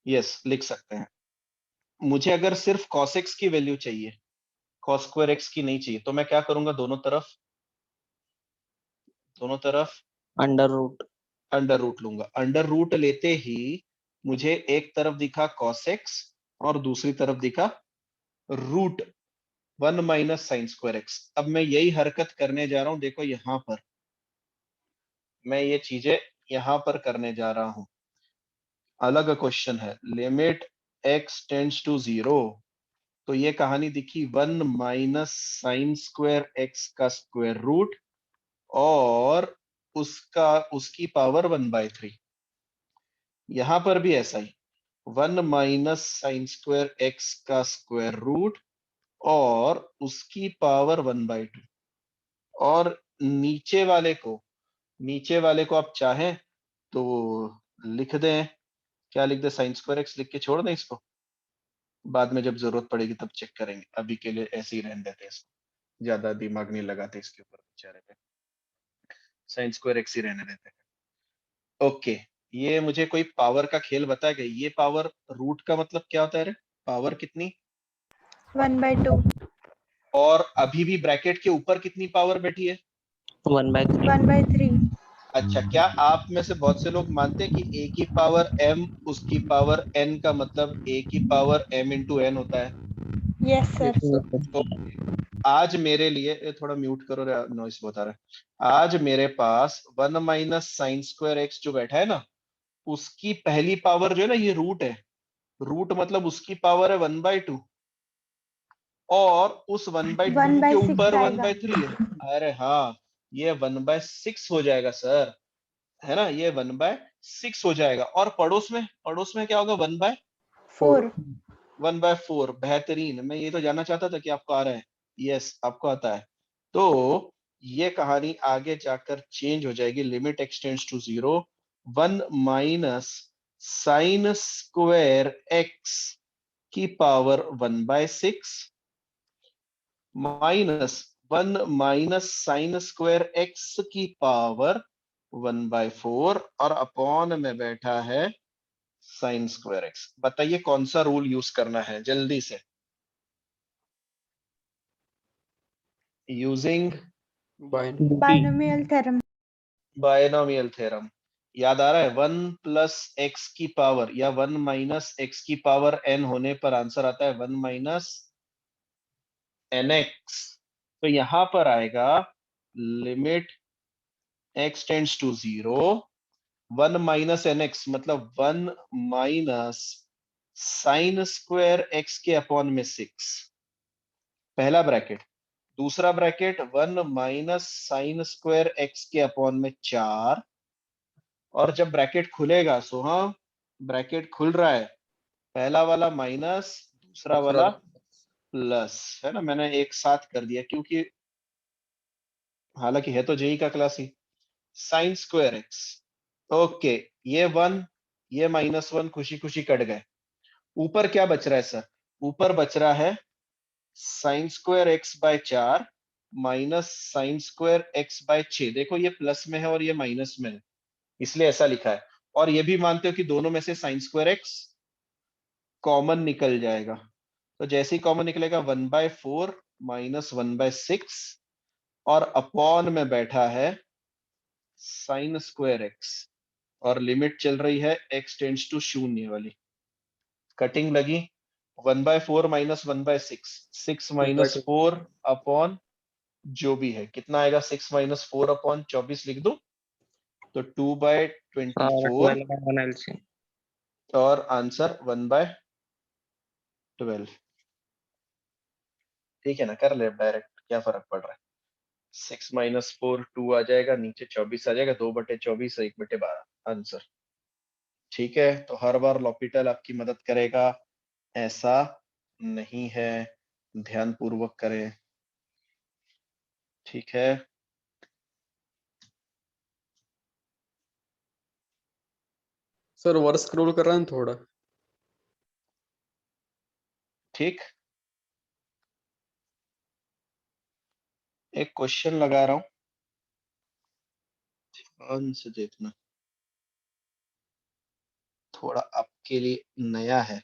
यस, लिख सकते हैं. मुझे अगर सिर्फ cos x की वैल्यू चाहिए, cos स्क्वायर x की नहीं चाहिए, तो मैं क्या करूंगा, दोनों तरफ अंडर रूट. अंडर रूट लूंगा. अंडर रूट लेते ही मुझे एक तरफ दिखा cos x और दूसरी तरफ दिखा root 1 minus sine square x. अब मैं यही हरकत करने जा रहा हूं, देखो यहां पर मैं ये चीजें यहां पर करने जा रहा हूं. अलग क्वेश्चन है, लिमिट x टेंड्स टू 0, तो ये कहानी दिखी 1 माइनस साइन स्क्वायर एक्स का स्क्वायर रूट और उसकी पावर 1/3। यहां पर भी ऐसा ही 1 माइनस साइन स्क्वायर एक्स का स्क्वायर रूट और उसकी पावर 1/2। और नीचे वाले को आप चाहें तो लिख दें, क्या लिख दे, साइन स्क्वायर एक्स लिख के छोड़ दें इसको, बाद में जब जरूरत पड़ेगी तब चेक करेंगे, अभी के लिए ऐसे ही रहने देते हैं इसको, ज्यादा दिमाग नहीं लगाते इसके ऊपर बेचारे पे, साइन स्क्वायर एक्स ही रहने देते हैं। ओके, ये मुझे कोई पावर का खेल बताएगा, ये पावर रूट का मतलब क्या होता है रे? पावर कितनी? 1/2 और अभी भी ब्रैकेट के ऊपर कितनी पावर बैठी है? 1/3। 1/3 अच्छा, क्या आप में से बहुत से लोग मानते हैं कि a की पावर m उसकी पावर n का मतलब a की पावर m इंटू n होता है? यस सर तो आज मेरे लिए, ये थोड़ा म्यूट करो, नॉइस बहुत आ रहा है। आज मेरे पास 1 माइनस साइन स्क्वायर एक्स जो बैठा है ना, उसकी पहली पावर जो है ना, ये रूट है। रूट मतलब उसकी पावर है 1/2 और उस 1/2 के 1/6 ऊपर आएगा 1/3 है। अरे हाँ, ये 1/6 हो जाएगा सर, है ना, ये 1/6 हो जाएगा। और पड़ोस में क्या होगा? 4 1/4। बेहतरीन, मैं ये तो जानना चाहता था कि आपको आ रहा है। यस, आपको आता है। तो ये कहानी आगे जाकर चेंज हो जाएगी। Limit x tends to 0, 1 minus sine square x की power 1/6 minus 1 minus sine square x की पावर 1/4 और अपॉन में बैठा है साइन स्क्वायर एक्स। बताइए कौन सा रूल यूज करना है जल्दी से? Using binomial theorem binomial theorem. याद आ रहा है? 1 प्लस एक्स की पावर या 1 माइनस एक्स की पावर n होने पर आंसर आता है 1 माइनस nx। तो यहां पर आएगा limit x tends to 0, 1 minus nx मतलब 1 माइनस साइन स्क्वायर एक्स के अपॉन में 6, पहला ब्रैकेट। दूसरा bracket 1 minus sine square x के अपॉन में 4। और जब ब्रैकेट खुलेगा, सो हाँ ब्रैकेट खुल रहा है, पहला वाला माइनस, दूसरा वाला प्लस, है ना, मैंने एक साथ कर दिया क्योंकि हालांकि है तो जेई का क्लास ही। साइन स्क्वायर एक्स, ओके, ये 1 ये -1 खुशी खुशी कट गए। ऊपर क्या बच रहा है सर? ऊपर बच रहा है sine square x by 4 minus sine square x by 6। देखो ये प्लस में है और ये माइनस में है, इसलिए ऐसा लिखा है। और ये भी मानते हो कि दोनों में से साइन स्क्वायर एक्स कॉमन निकल जाएगा, तो जैसे ही कॉमन निकलेगा 1/4 माइनस 1/6 और अपॉन में बैठा है साइन स्क्वायर एक्स। और लिमिट चल रही है x टेंड्स टू 0 वाली। कटिंग लगी, 1/4 माइनस 1/6, 6 माइनस 4 अपॉन जो भी है, कितना आएगा? 6 माइनस 4 अपॉन 24 लिख दूं तो 2/24 12/1 LCM। और आंसर 1/12। ठीक है ना, कर ले डायरेक्ट, क्या फर्क पड़ रहा है? 6 माइनस 4 2 आ जाएगा, नीचे 24 आ जाएगा, 2/24 1/12 आंसर। ठीक है, तो हर बार लॉपिटल आपकी मदद करेगा ऐसा नहीं है, ध्यान पूर्वक करें। ठीक है, सर वर स्क्रॉल कर रहा है थोड़ा। ठीक, एक क्वेश्चन लगा रहा हूं, ध्यान से देखना, थोड़ा आपके लिए नया है।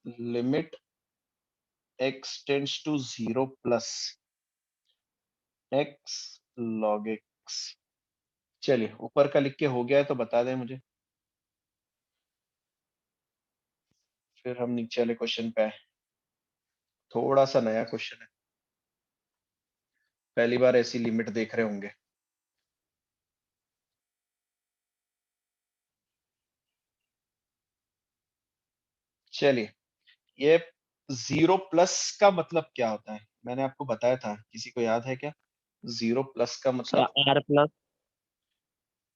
Limit x tends to 0 plus x log x। चलिए ऊपर का लिख के हो गया है तो बता दें मुझे, फिर हम नीचे वाले क्वेश्चन पे आए। थोड़ा सा नया क्वेश्चन है, पहली बार ऐसी लिमिट देख रहे होंगे। चलिए, ये 0+ का मतलब क्या होता है? मैंने आपको बताया था, किसी को याद है क्या? 0+ का सर मतलब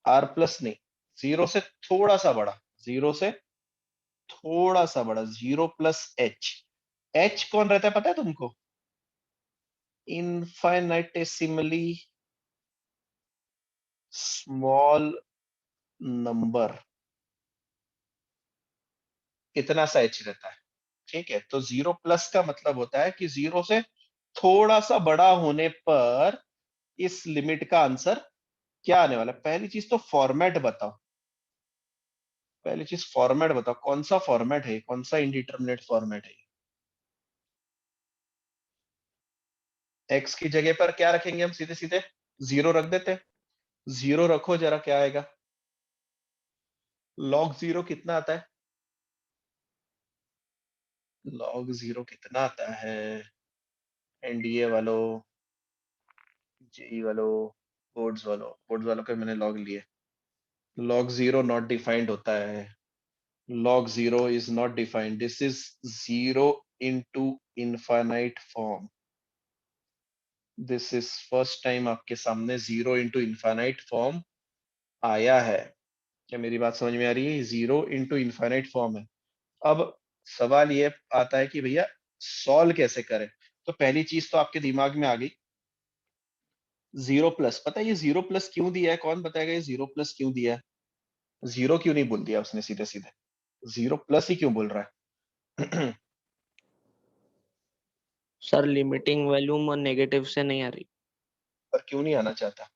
R प्लस R+ नहीं, 0 से थोड़ा सा बड़ा, 0 से थोड़ा सा बड़ा, 0+H। H कौन रहता है पता है तुमको? इनफाइनाइटेसिमली स्मॉल नंबर, इतना सा H रहता है। ठीक है, तो 0+ का मतलब होता है कि 0 से थोड़ा सा बड़ा होने पर इस लिमिट का आंसर क्या आने वाला है? पहली चीज तो फॉर्मेट बताओ, पहली चीज फॉर्मेट बताओ, कौन सा फॉर्मेट है, कौन सा इंडिटरमिनेट फॉर्मेट है? एक्स की जगह पर क्या रखेंगे हम? सीधे सीधे 0 रख देते हैं। 0 रखो जरा, क्या आएगा? log 0 कितना आता है? log 0 कितना आता है? एनडीए वालों, जेई वालों, बोर्ड्स वालों के मैंने log लिए। log 0 नॉट डिफाइंड होता है, log 0 is not defined, this is 0 into infinite form, this is first time आपके सामने 0 into infinite form आया है। क्या मेरी बात समझ में आ रही है? 0 into infinite form है। अब सवाल ये आता है कि भैया सॉल्व कैसे करें? तो पहली चीज तो आपके दिमाग में आ गई 0+। पता है ये 0+ क्यों दिया है? कौन बताएगा ये 0+ क्यों दिया है? 0 क्यों नहीं बोल दिया उसने सीधे सीधे? 0+ ही क्यों बोल रहा है? सर लिमिटिंग वैल्यू नेगेटिव से नहीं आ रही। पर क्यों नहीं आना चाहता?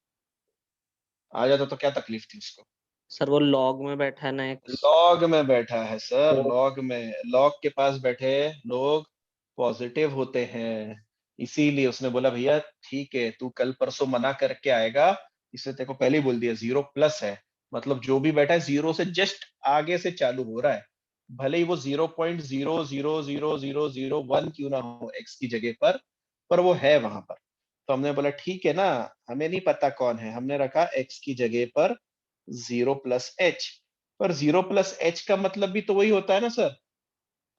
आ जाता तो क्या तकलीफ थी उसको? सर वो लॉग में बैठा है ना एक्स। लॉग में बैठा है सर, तो लॉग में, लॉग के पास बैठे लोग पॉजिटिव होते हैं, इसीलिए उसने बोला भैया ठीक है, तू कल परसों मना करके आएगा, इसने तेरे को पहले ही बोल दिया 0+ है, मतलब जो भी बैठा है 0 से जस्ट आगे से चालू हो रहा है, भले ही वो 0.0000001 क्यों ना हो एक्स की जगह पर वो है वहां पर। तो हमने बोला ठीक है ना, हमें नहीं पता कौन है, हमने रखा एक्स की जगह पर 0+H। पर 0+H का मतलब भी तो वही होता है ना सर,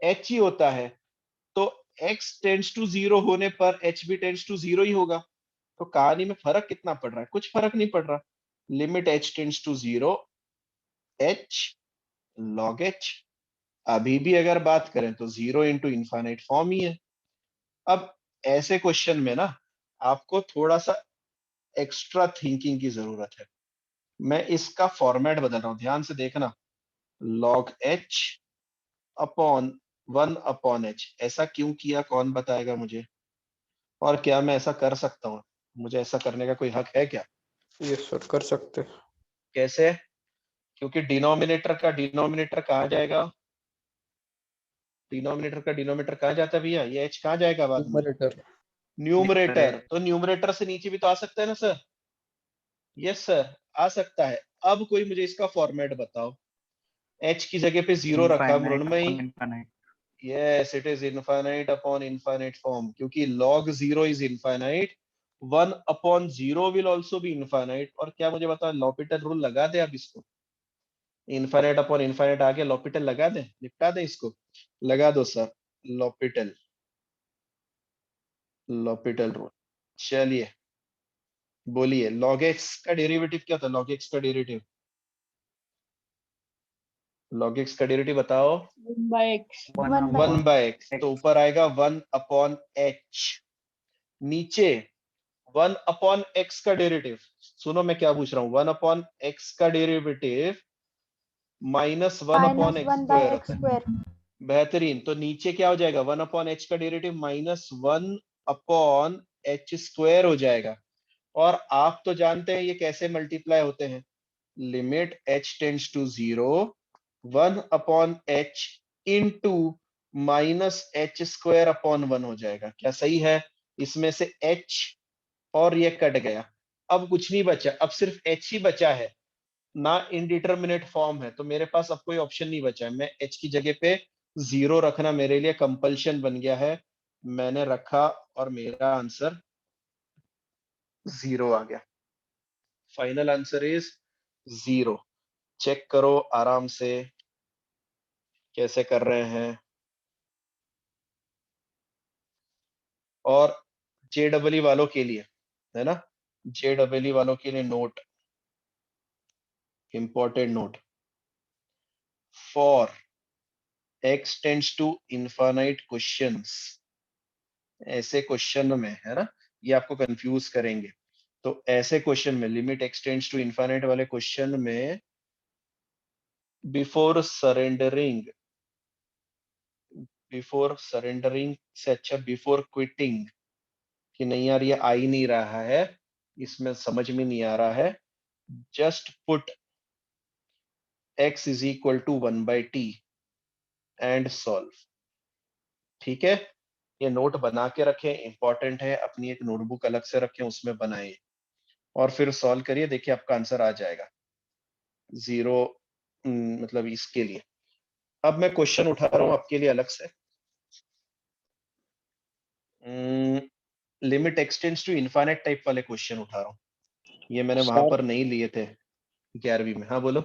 H ही होता है। तो x टेंड्स टू 0 होने पर H भी टेंड्स टू 0 ही होगा। तो कहानी में फर्क कितना पड़ रहा है? कुछ फर्क नहीं पड़ रहा। Limit H tends to 0, H log H। अभी भी अगर बात करें तो 0 इंटू इनफाइनाइट फॉर्म ही है। अब ऐसे क्वेश्चन में ना आपको थोड़ा सा एक्स्ट्रा थिंकिंग की जरूरत है। मैं इसका फॉर्मेट बदल रहा हूं, ध्यान से देखना। log H अपॉन 1/H, ऐसा क्यों किया कौन बताएगा मुझे? और क्या मैं ऐसा कर सकता हूँ? मुझे ऐसा करने का कोई हक है क्या? यस सर, कर सकते हैं। कैसे? क्योंकि डिनोमिनेटर कहाँ जाएगा? डिनोमिनेटर का डिनोमिनेटर कहाँ जाता है भैया? ये H कहाँ जाएगा बाद में? न्यूमरेटर। न्यूमरेटर। तो न्यूमरेटर से नीचे भी तो आ सकता है ना सर? यस सर, आ सकता है। अब कोई मुझे इसका फॉर्मेट बताओ। H की जगह पे 0 रखा infinite Mrinmayi. Upon infinite. Yes, it is infinite upon infinite form, क्योंकि log 0 is infinite, 1/0 will also be infinite। और क्या मुझे बताओ, लॉपिटल रूल लगा दे अब इसको? इनफाइनाइट अपॉन इनफाइनाइट आगे लॉपिटल लगा दे, निपटा दे इसको। लगा दो सर, लॉपिटल, लॉपिटल रूल। चलिए बोलिए, log x का डेरिवेटिव क्या था? log x का डेरिवेटिव, log x का डेरिवेटिव बताओ। 1/x। 1/x, तो ऊपर आएगा 1/h, नीचे 1/x का डेरिवेटिव। सुनो मैं क्या पूछ रहा हूँ, 1/x का डेरिवेटिव माइनस 1/x स्क्वायर। बेहतरीन। तो नीचे क्या हो जाएगा? 1/h का डेरिवेटिव माइनस 1/h स्क्वायर हो जाएगा। और आप तो जानते हैं ये कैसे मल्टीप्लाई होते हैं। Limit h tends to 0, 1/h into minus h square upon 1 हो जाएगा। क्या सही है? इसमें से h और ये कट गया, अब कुछ नहीं बचा, अब सिर्फ h ही बचा है ना, इनडिटरमिनेट फॉर्म है, तो मेरे पास अब कोई ऑप्शन नहीं बचा है। मैं h की जगह पे 0 रखना मेरे लिए कंपल्शन बन गया है, मैंने रखा और मेरा आंसर 0 आ गया। Final answer is 0। चेक करो आराम से कैसे कर रहे हैं। और JEE वालों के लिए, है ना, JEE वालों के लिए note, important note, for x tends to infinite questions, ऐसे क्वेश्चन में, है ना, ये आपको कंफ्यूज करेंगे। तो ऐसे क्वेश्चन में, limit x tends to infinite वाले क्वेश्चन में, बिफोर सरेंडरिंग से अच्छा बिफोर क्विटिंग, कि नहीं यार ये आ ही नहीं रहा है, इसमें समझ में नहीं आ रहा है, just put x is equal to 1/t and solve. ठीक है, ये नोट बना के रखें, इंपॉर्टेंट है, अपनी एक नोटबुक अलग से रखें, उसमें बनाइए और फिर सॉल्व करिए, देखिए आपका आंसर आ जाएगा 0, मतलब इसके लिए। अब मैं क्वेश्चन उठा रहा हूं आपके लिए अलग से, limit x tends to infinite type वाले क्वेश्चन उठा रहा हूँ, ये मैंने वहां सर पर नहीं लिए थे 11वीं में। हाँ बोलो।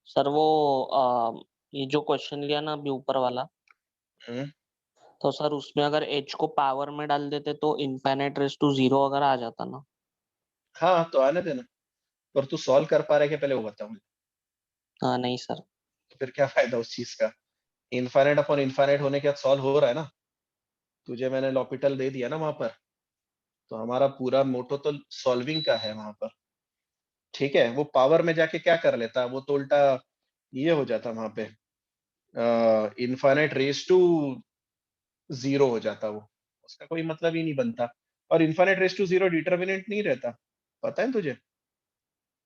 सर वो ये जो क्वेश्चन लिया ना अभी ऊपर वाला, हम्म, तो सर उसमें अगर h को पावर में डाल देते तो इनफाइनाइट रेस टू 0 अगर आ जाता ना। हाँ तो आने देना, पर तू सॉल्व कर पा रहा है कि पहले वो बता मुझे, हाँ नहीं सर। तो फिर क्या फायदा उस चीज का। इनफाइनाइट अपॉन इनफाइनाइट होने के बाद सॉल्व हो रहा है ना, तुझे मैंने लॉपिटल दे दिया ना वहां पर, तो हमारा पूरा मोटो तो सॉल्विंग का है वहां पर। ठीक है, वो पावर में जाके क्या कर लेता, वो तो उल्टा ये हो जाता वहां पे, इनफाइनाइट रेस टू 0 हो जाता वो, उसका कोई मतलब ही नहीं बनता। और इनफाइनाइट रेस टू 0 डिटर्मिनेंट नहीं रहता, पता है तुझे,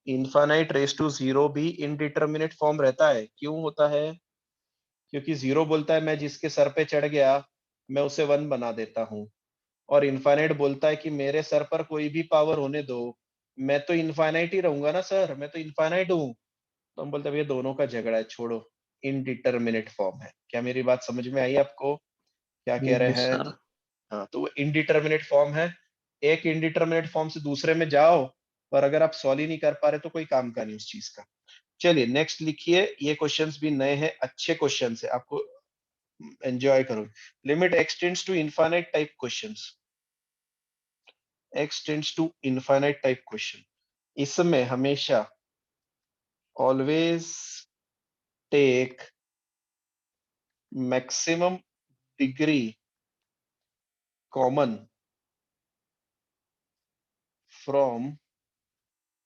इनफाइनाइट रेस टू 0 भी इनडिटर्मिनेट फॉर्म रहता है। क्यों होता है, क्योंकि 0 बोलता है मैं जिसके सर पे चढ़ गया मैं उसे 1 बना देता हूँ, और इनफाइनाइट बोलता है कि मेरे सर पर कोई भी पावर होने दो, मैं तो इनफाइनाइट ही रहूंगा ना सर, मैं तो इनफाइनाइट हूँ। तो हम बोलते हैं ये दोनों का झगड़ा है, छोड़ो, इनडिटर्मिनेट फॉर्म है। क्या मेरी बात समझ में आई आपको, क्या कह रहे यस हैं। सर। हाँ तो वो इनडिटर्मिनेट फॉर्म है, एक इनडिटर्मिनेट फॉर्म से दूसरे में जाओ, पर अगर आप सॉल्व ही नहीं कर पा रहे तो कोई काम का नहीं उस चीज का। चलिए नेक्स्ट लिखिए, ये क्वेश्चंस भी नए हैं, अच्छे क्वेश्चंस है, आपको एंजॉय करोगे। Limit x tends to infinite type questions, x tends to infinite type question, इसमें हमेशा always take maximum degree common from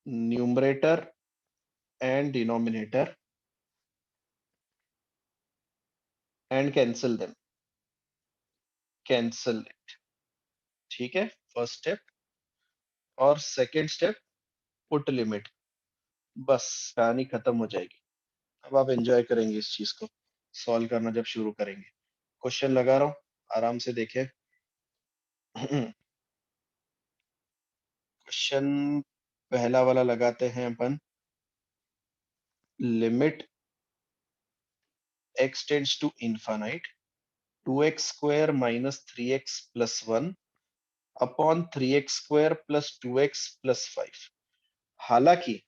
numerator and denominator and cancel it. ठीक है, फर्स्ट स्टेप। और सेकेंड स्टेप, पुट लिमिट, बस कहानी खत्म हो जाएगी। अब आप एंजॉय करेंगे इस चीज को सॉल्व करना जब शुरू करेंगे। क्वेश्चन लगा रहा हूं, आराम से देखें। क्वेश्चन पहला वाला लगाते हैं अपन, limit x tends to infinite 2x square minus 3x plus 1 upon 3x square plus 2x plus 5। हालांकि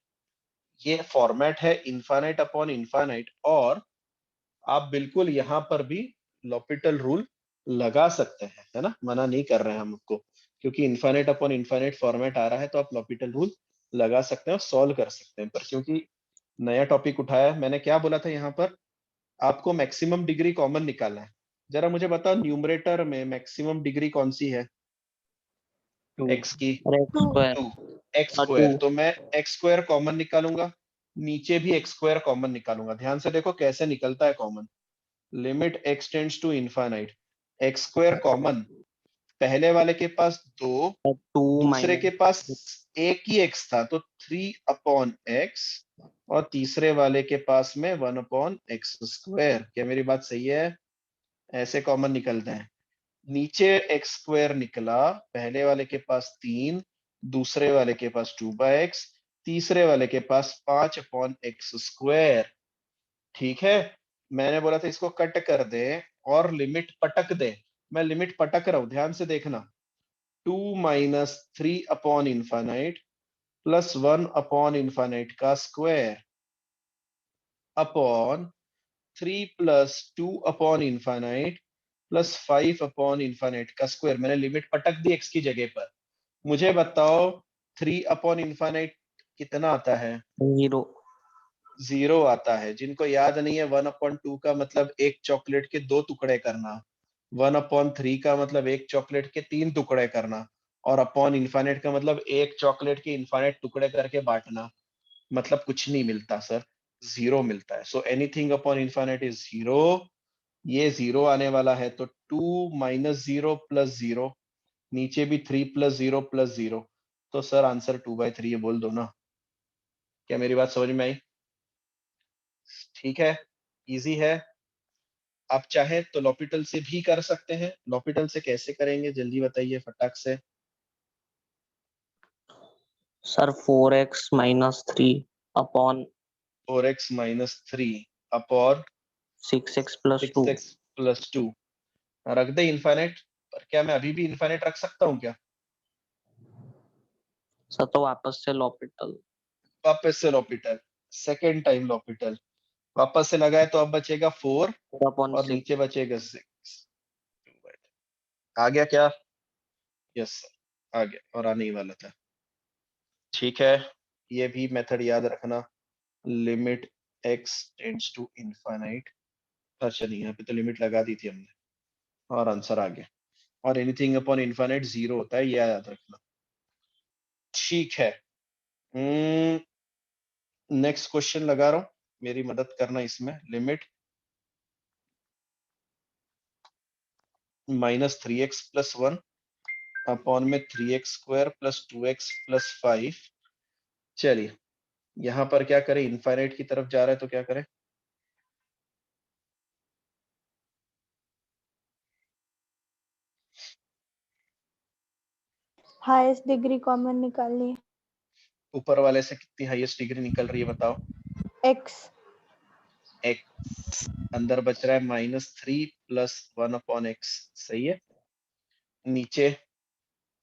ये फॉर्मेट है इनफाइनाइट अपॉन इनफाइनाइट, और आप बिल्कुल यहाँ पर भी लॉपिटल रूल लगा सकते हैं, है ना, मना नहीं कर रहे हैं हम आपको, क्योंकि इनफाइनाइट अपॉन इनफाइनाइट फॉर्मेट आ रहा है तो आप लॉपिटल रूल लगा सकते हैं और सॉल्व कर सकते हैं। पर क्योंकि नया टॉपिक उठाया है, मैंने क्या बोला था यहाँ पर, आपको मैक्सिमम डिग्री कॉमन निकालना है। जरा मुझे बताओ न्यूमरेटर में मैक्सिमम डिग्री कौन सी है 2 एक्स की, और x 2 square. 2, x two. Square, तो मैं एक्स स्क्वायर कॉमन निकालूंगा, नीचे भी एक्स स्क्वायर कॉमन निकालूंगा। ध्यान से देखो कैसे निकलता है common, limit x tends to infinite, x square common, पहले वाले के पास 2, टू दूसरे के माइनस। पास एक ही x था तो 3 अपॉन x, और तीसरे वाले के पास में 1 अपॉन एक्स स्क्वायर। क्या मेरी बात सही है, ऐसे कॉमन निकलते हैं। नीचे एक्स स्क्वायर निकला, पहले वाले के पास 3, दूसरे वाले के पास 2/x, तीसरे वाले के पास 5 अपॉन एक्स स्क्वायर। ठीक है, मैंने बोला था इसको कट कर दे और लिमिट पटक दे, मैं लिमिट पटक रहा हूं, ध्यान से देखना। 2 minus 3 upon infinite plus 1 upon infinite का square upon 3 plus 2 upon infinite plus 5 upon infinite का स्क्वायर, मैंने लिमिट पटक दी x की जगह पर। मुझे बताओ 3 अपॉन इन्फाइनाइट कितना आता है? 0। 0 आता है। जिनको याद नहीं है 1/2 का मतलब एक चॉकलेट के 2 टुकड़े करना, 1/3 का मतलब एक चॉकलेट के 3 टुकड़े करना, और अपॉन इन्फाइनाइट का मतलब एक चॉकलेट के इन्फाइनाइट टुकड़े करके बांटना। मतलब कुछ नहीं मिलता सर, 0 मिलता है। So anything upon infinite is 0। ये 0 आने वाला है, तो 2 माइनस 0 प्लस 0, नीचे भी 3 प्लस 0 प्लस 0। तो सर आंसर 2/3 है, बोल दो ना। क्या मेरी बात समझ में आई? ठीक है, इजी है। आप चाहे तो लॉपिटल से भी कर सकते हैं। लॉपिटल से कैसे करेंगे जल्दी बताइए फटाक से। Sir 4x minus 3 upon 4x minus 3 upon 6x plus 2। 6x plus 2 रख दे इनफाइनाइट। पर क्या मैं अभी भी इनफाइनाइट रख सकता हूँ क्या? सर तो वापस से लॉपिटल। वापस से लॉपिटल, सेकेंड टाइम लॉपिटल वापस से लगाए तो अब बचेगा 4 4 अपॉन और 6। नीचे बचेगा 6। आ गया क्या? यस सर, आ गया और आने ही वाला था। ठीक है, ये भी मेथड याद रखना। Limit x tends to infinite. अच्छा नहीं, यहाँ पे तो लिमिट लगा दी थी हमने और आंसर आ गया। और एनीथिंग अपॉन इनफाइनाइट 0 होता है, ये याद रखना। ठीक है, नेक्स्ट क्वेश्चन लगा रहा हूं, मेरी मदद करना इसमें। लिमिट -3x प्लस 1 अपॉन में 3x square plus 2x plus 5। चलिए यहां पर क्या करें, इनफाइनाइट की तरफ जा रहा है तो क्या करें? हाईएस्ट डिग्री कॉमन निकालनी ऊपर वाले से कितनी हाईएस्ट डिग्री निकल रही है बताओ? है। x x अंदर बच रहा है -3 प्लस 1 अपॉन एक्स, सही है। नीचे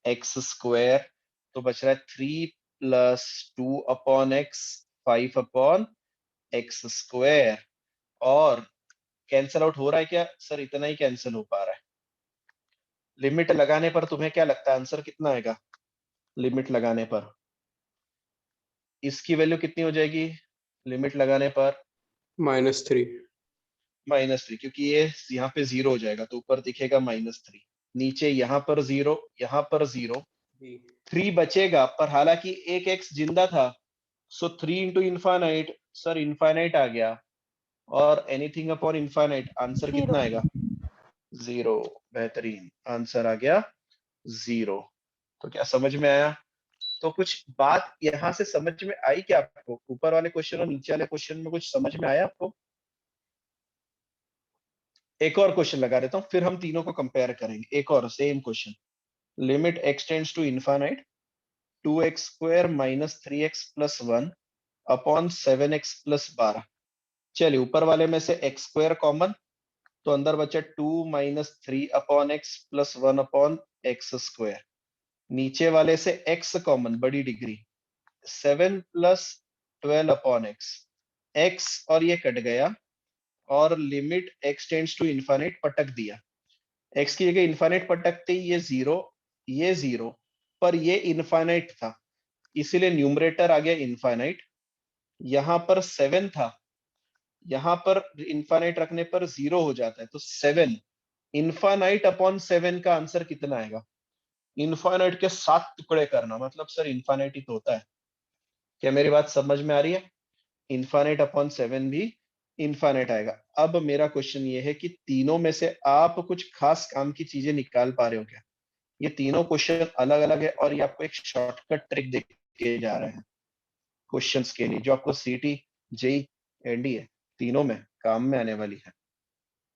एक्स स्क्वायर तो बच रहा है 3 plus 2 upon x, 5 upon x square. और कैंसल आउट हो रहा है क्या सर? इतना ही कैंसिल हो पा रहा है। लिमिट लगाने पर तुम्हें क्या लगता है आंसर कितना आएगा? लिमिट लगाने पर इसकी वैल्यू कितनी हो जाएगी? लिमिट लगाने पर -3। -3, क्योंकि ये यहाँ पे 0 हो जाएगा तो ऊपर दिखेगा -3, नीचे यहाँ पर 0, यहाँ पर 0, 3 बचेगा। पर हालांकि एक एक्स जिंदा था, सो 3 इंटू इनफाइनाइट, सर इनफाइनाइट आ गया। और एनीथिंग अपॉन इनफाइनाइट आंसर 0 कितना आएगा? 0। बेहतरीन, आंसर आ गया 0। तो क्या समझ में आया? तो कुछ बात यहाँ से समझ में आई क्या आपको? ऊपर वाले क्वेश्चन और नीचे वाले क्वेश्चन में कुछ समझ में आया आपको? एक और क्वेश्चन लगा देता हूँ, फिर हम तीनों को कंपेयर करेंगे। एक और same question. Limit x tends to infinite 2x square minus 3x plus 1 upon 7x plus 12। चलिए ऊपर वाले में से x स्क्वायर कॉमन, तो अंदर बचा 2 minus 3 upon x plus 1 upon x square. नीचे वाले से x कॉमन, बड़ी degree, 7 plus 12 upon x. x और ये कट गया और limit x tends to infinite पटक दिया। x की जगह इनफाइनाइट पटकते ही ये 0, ये 0, पर ये इनफाइनाइट था इसीलिए न्यूमरेटर आ गया इनफाइनाइट। यहां पर 7 था, यहां पर इनफाइनाइट रखने पर 0 हो जाता है, तो 7 इनफाइनाइट अपॉन 7 का आंसर कितना आएगा? इनफाइनाइट के 7 टुकड़े करना, मतलब सर इनफाइनाइट ही तो होता है। क्या मेरी बात समझ में आ रही है? इनफाइनाइट अपॉन 7 भी इनफाइनाइट आएगा। अब मेरा क्वेश्चन ये है कि तीनों में से आप कुछ खास काम की चीजें निकाल पा रहे हो क्या? ये तीनों क्वेश्चन अलग अलग है और ये आपको एक शॉर्टकट ट्रिक दे के जा रहे हैं क्वेश्चंस के लिए, जो आपको सीटी, जेई, एनडीए तीनों में काम में आने वाली है।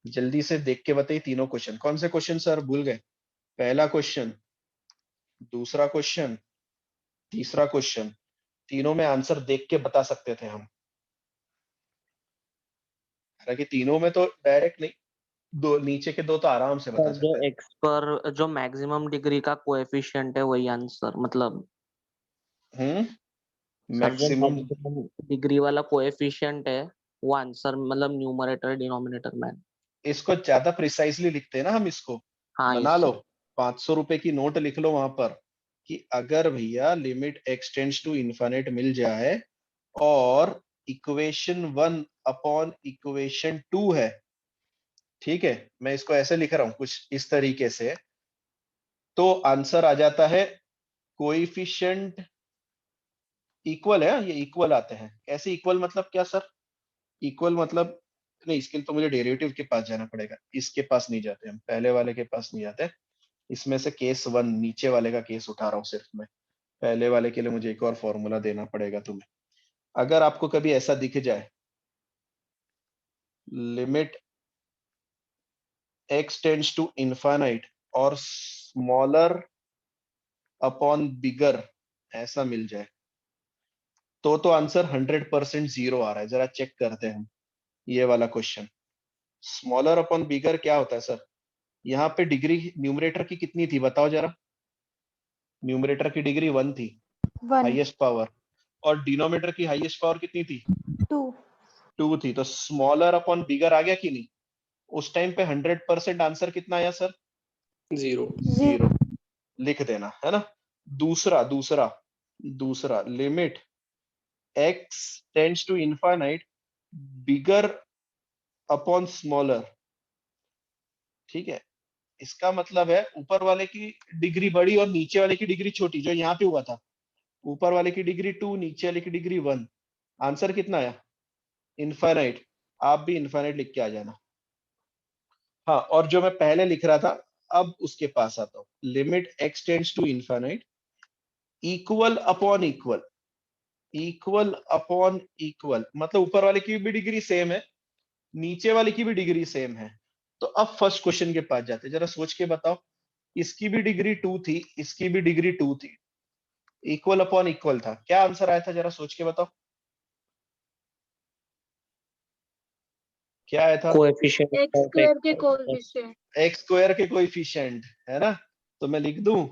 जल्दी से देख के बताइए तीनों क्वेश्चन कौन से क्वेश्चन सर भूल गए? पहला क्वेश्चन, दूसरा क्वेश्चन, तीसरा क्वेश्चन, तीनों में आंसर देख के बता सकते थे हम। हालांकि तीनों में तो डायरेक्ट नहीं, दो नीचे के दो तो आराम से बता सर जो सकते थे। x पर जो मैक्सिमम डिग्री का कोएफिशिएंट है वही आंसर, मतलब सर जो मैक्सिमम मैक्सिमम डिग्री वाला कोएफिशिएंट है वो आंसर, मतलब न्यूमरेटर डिनोमिनेटर में। इसको ज्यादा प्रिसाइजली लिखते हैं ना हम इसको, हाँ बना yes, लो, sir. 500 रुपए की नोट लिख लो वहां पर कि अगर भैया limit x tends to infinite मिल जाए और इक्वेशन 1 अपॉन इक्वेशन 2 है, ठीक है, मैं इसको ऐसे लिख रहा हूं कुछ इस तरीके से, तो आंसर आ जाता है कोएफिशिएंट इक्वल है, ये इक्वल आते हैं। कैसे इक्वल मतलब क्या सर? इक्वल मतलब नहीं, इसके लिए तो मुझे डेरिवेटिव के पास जाना पड़ेगा, इसके पास नहीं जाते हम, पहले वाले के पास नहीं जाते। इसमें से केस 1 नीचे वाले का केस उठा रहा हूँ सिर्फ मैं, पहले वाले के लिए मुझे एक और फॉर्मूला देना पड़ेगा तुम्हें। अगर आपको कभी ऐसा दिख जाए limit x tends to infinite और स्मॉलर अपॉन बिगर ऐसा मिल जाए, तो आंसर 100% जीरो आ रहा है। जरा चेक करते हैं हम ये वाला क्वेश्चन। स्मॉलर अपॉन बिगर क्या होता है सर? यहाँ पे डिग्री न्यूमरेटर की कितनी थी बताओ जरा? न्यूमरेटर की डिग्री 1 थी, 1 हाईएस्ट पावर, और डिनोमिनेटर की हाईएस्ट पावर कितनी थी? 2 2 थी। तो स्मॉलर अपॉन बिगर आ गया कि नहीं? उस टाइम पे 100% आंसर कितना आया सर? 0। 0 लिख देना है ना। दूसरा दूसरा दूसरा limit x tends to infinite bigger upon smaller, ठीक है, इसका मतलब है ऊपर वाले की डिग्री बड़ी और नीचे वाले की डिग्री छोटी, जो यहाँ पे हुआ था, ऊपर वाले की डिग्री 2, नीचे वाले की डिग्री 1। आंसर कितना आया? इनफाइनाइट। आप भी इनफाइनाइट लिख के आ जाना। हाँ, और जो मैं पहले लिख रहा था अब उसके पास आता हूँ। Limit x tends to infinite equal upon equal, equal upon equal मतलब ऊपर वाले की भी डिग्री सेम है, नीचे वाले की भी डिग्री सेम है। तो अब फर्स्ट क्वेश्चन के पास जाते, जरा सोच के बताओ, इसकी भी डिग्री 2 थी, इसकी भी डिग्री 2 थी, इक्वल अपॉन इक्वल था, क्या आंसर आया था जरा सोच के बताओ? क्या आया था? Coefficient एक्स of स्क्वायर के x कोएफिशिएंट। एक्स स्क्वायर के कोएफिशिएंट है ना, तो मैं लिख दूं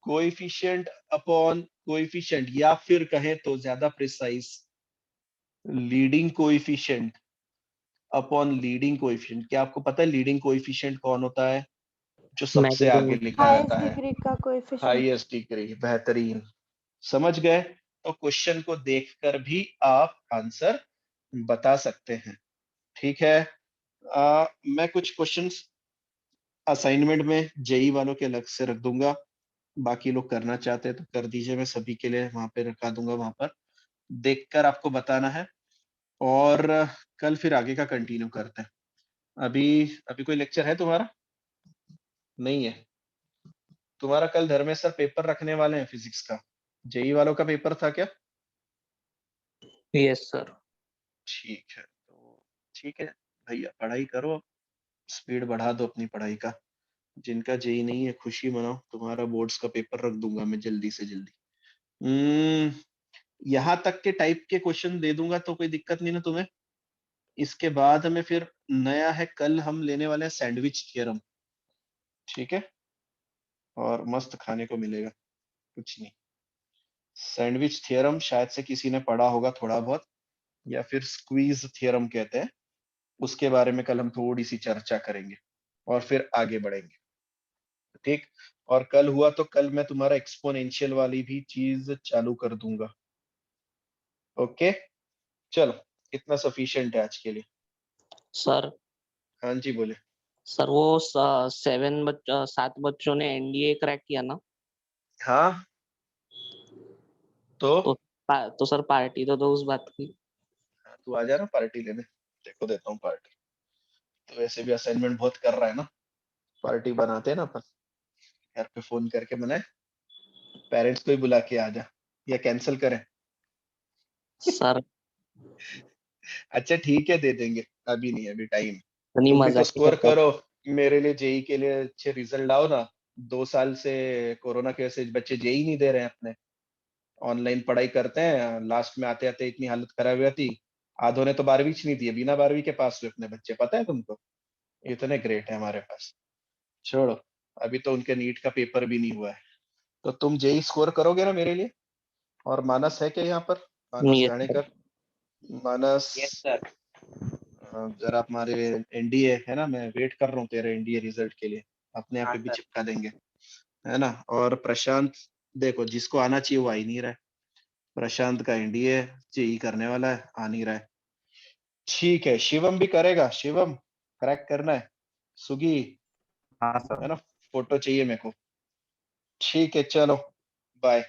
कोएफिशिएंट अपॉन कोएफिशिएंट, या फिर कहें तो ज्यादा precise leading coefficient upon leading coefficient. क्या आपको पता है लीडिंग कोएफिशिएंट कौन होता है? जो सबसे आगे maximum. लिखा हाईएस्ट जाता है, डिग्री का कोएफिशिएंट। Highest degree. बेहतरीन, समझ गए? तो क्वेश्चन को देखकर भी आप आंसर बता सकते हैं, ठीक है। मैं कुछ क्वेश्चंस असाइनमेंट में जेई वालों के अलग से रख दूंगा, बाकी लोग करना चाहते हैं तो कर दीजिए, मैं सभी के लिए वहां पे रखा दूंगा, वहां पर देखकर आपको बताना है। और कल फिर आगे का कंटिन्यू करते हैं। अभी अभी कोई लेक्चर है तुम्हारा? नहीं है तुम्हारा? कल धर्मेश सर पेपर रखने वाले हैं फिजिक्स का, जेई वालों का पेपर था क्या? Yes, sir. ठीक है, तो ठीक है भैया, पढ़ाई करो, स्पीड बढ़ा दो अपनी पढ़ाई का। जिनका जेई नहीं है खुशी मनाओ, तुम्हारा बोर्ड्स का पेपर रख दूंगा मैं जल्दी से जल्दी। यहाँ तक के टाइप के क्वेश्चन दे दूंगा तो कोई दिक्कत नहीं ना तुम्हें? इसके बाद हमें फिर नया है, कल हम लेने वाले हैं सैंडविच थ्योरम, ठीक है, और मस्त खाने को मिलेगा, कुछ नहीं। सैंडविच थ्योरम शायद से किसी ने पढ़ा होगा थोड़ा बहुत, या फिर स्क्वीज थ्योरम कहते हैं, उसके बारे में कल हम थोड़ी सी चर्चा करेंगे और फिर आगे बढ़ेंगे, ठीक। और कल हुआ तो कल मैं तुम्हारा एक्सपोनेंशियल वाली भी चीज चालू कर दूंगा, ओके। चलो, इतना सफिशिएंट है आज के लिए। सर हाँ जी बोले। सर वो 7 बच्चों ने एनडीए क्रैक किया ना, हाँ तो तो तो सर पार्टी तो दो उस बात की। हाँ, तू आ जा ना पार्टी लेने, देखो देता हूँ पार्टी। तो वैसे भी असाइनमेंट बहुत कर रहा है ना, पार्टी बनाते हैं ना अपन, घर पे फोन करके मनाए, पेरेंट्स को ही बुला के आ जा, या कैंसिल करें? सर अच्छा ठीक है, दे देंगे, अभी नहीं, अभी टाइम। इतनी तुम भी तो मजाक स्कोर करो, मेरे लिए जेई के लिए अच्छे रिजल्ट लाओ ना। 2 साल से कोरोना की वजह से बच्चे जेई नहीं दे रहे हैं अपने, ऑनलाइन पढ़ाई करते हैं, लास्ट में आते आते इतनी हालत खराब हुई थी, आधों ने तो 12वीं नहीं दी है, बिना 12वीं के पास हुए अपने बच्चे, पता है तुमको? इतने ग्रेट है हमारे पास। छोड़ो, अभी तो उनके नीट का पेपर भी नहीं हुआ है। तो तुम जेई स्कोर करोगे ना मेरे लिए? और मानस है क्या यहाँ पर? मानस नहीं है। घाणेकर, मानस, यस सर। जरा हमारे एनडीए है ना, मैं वेट कर रहा हूँ तेरे एनडीए रिजल्ट के लिए, अपने आप हाँ पे भी सर। चिपका देंगे, है ना। और प्रशांत, देखो जिसको आना चाहिए वो आ ही नहीं रहा है। प्रशांत का एनडीए जेई करने वाला है, आ नहीं रहा है। ठीक है, शिवम भी करेगा, शिवम क्रैक करना है। सुगी, हाँ है सर। ना, फोटो चाहिए मेरे को। ठीक है, चलो बाय।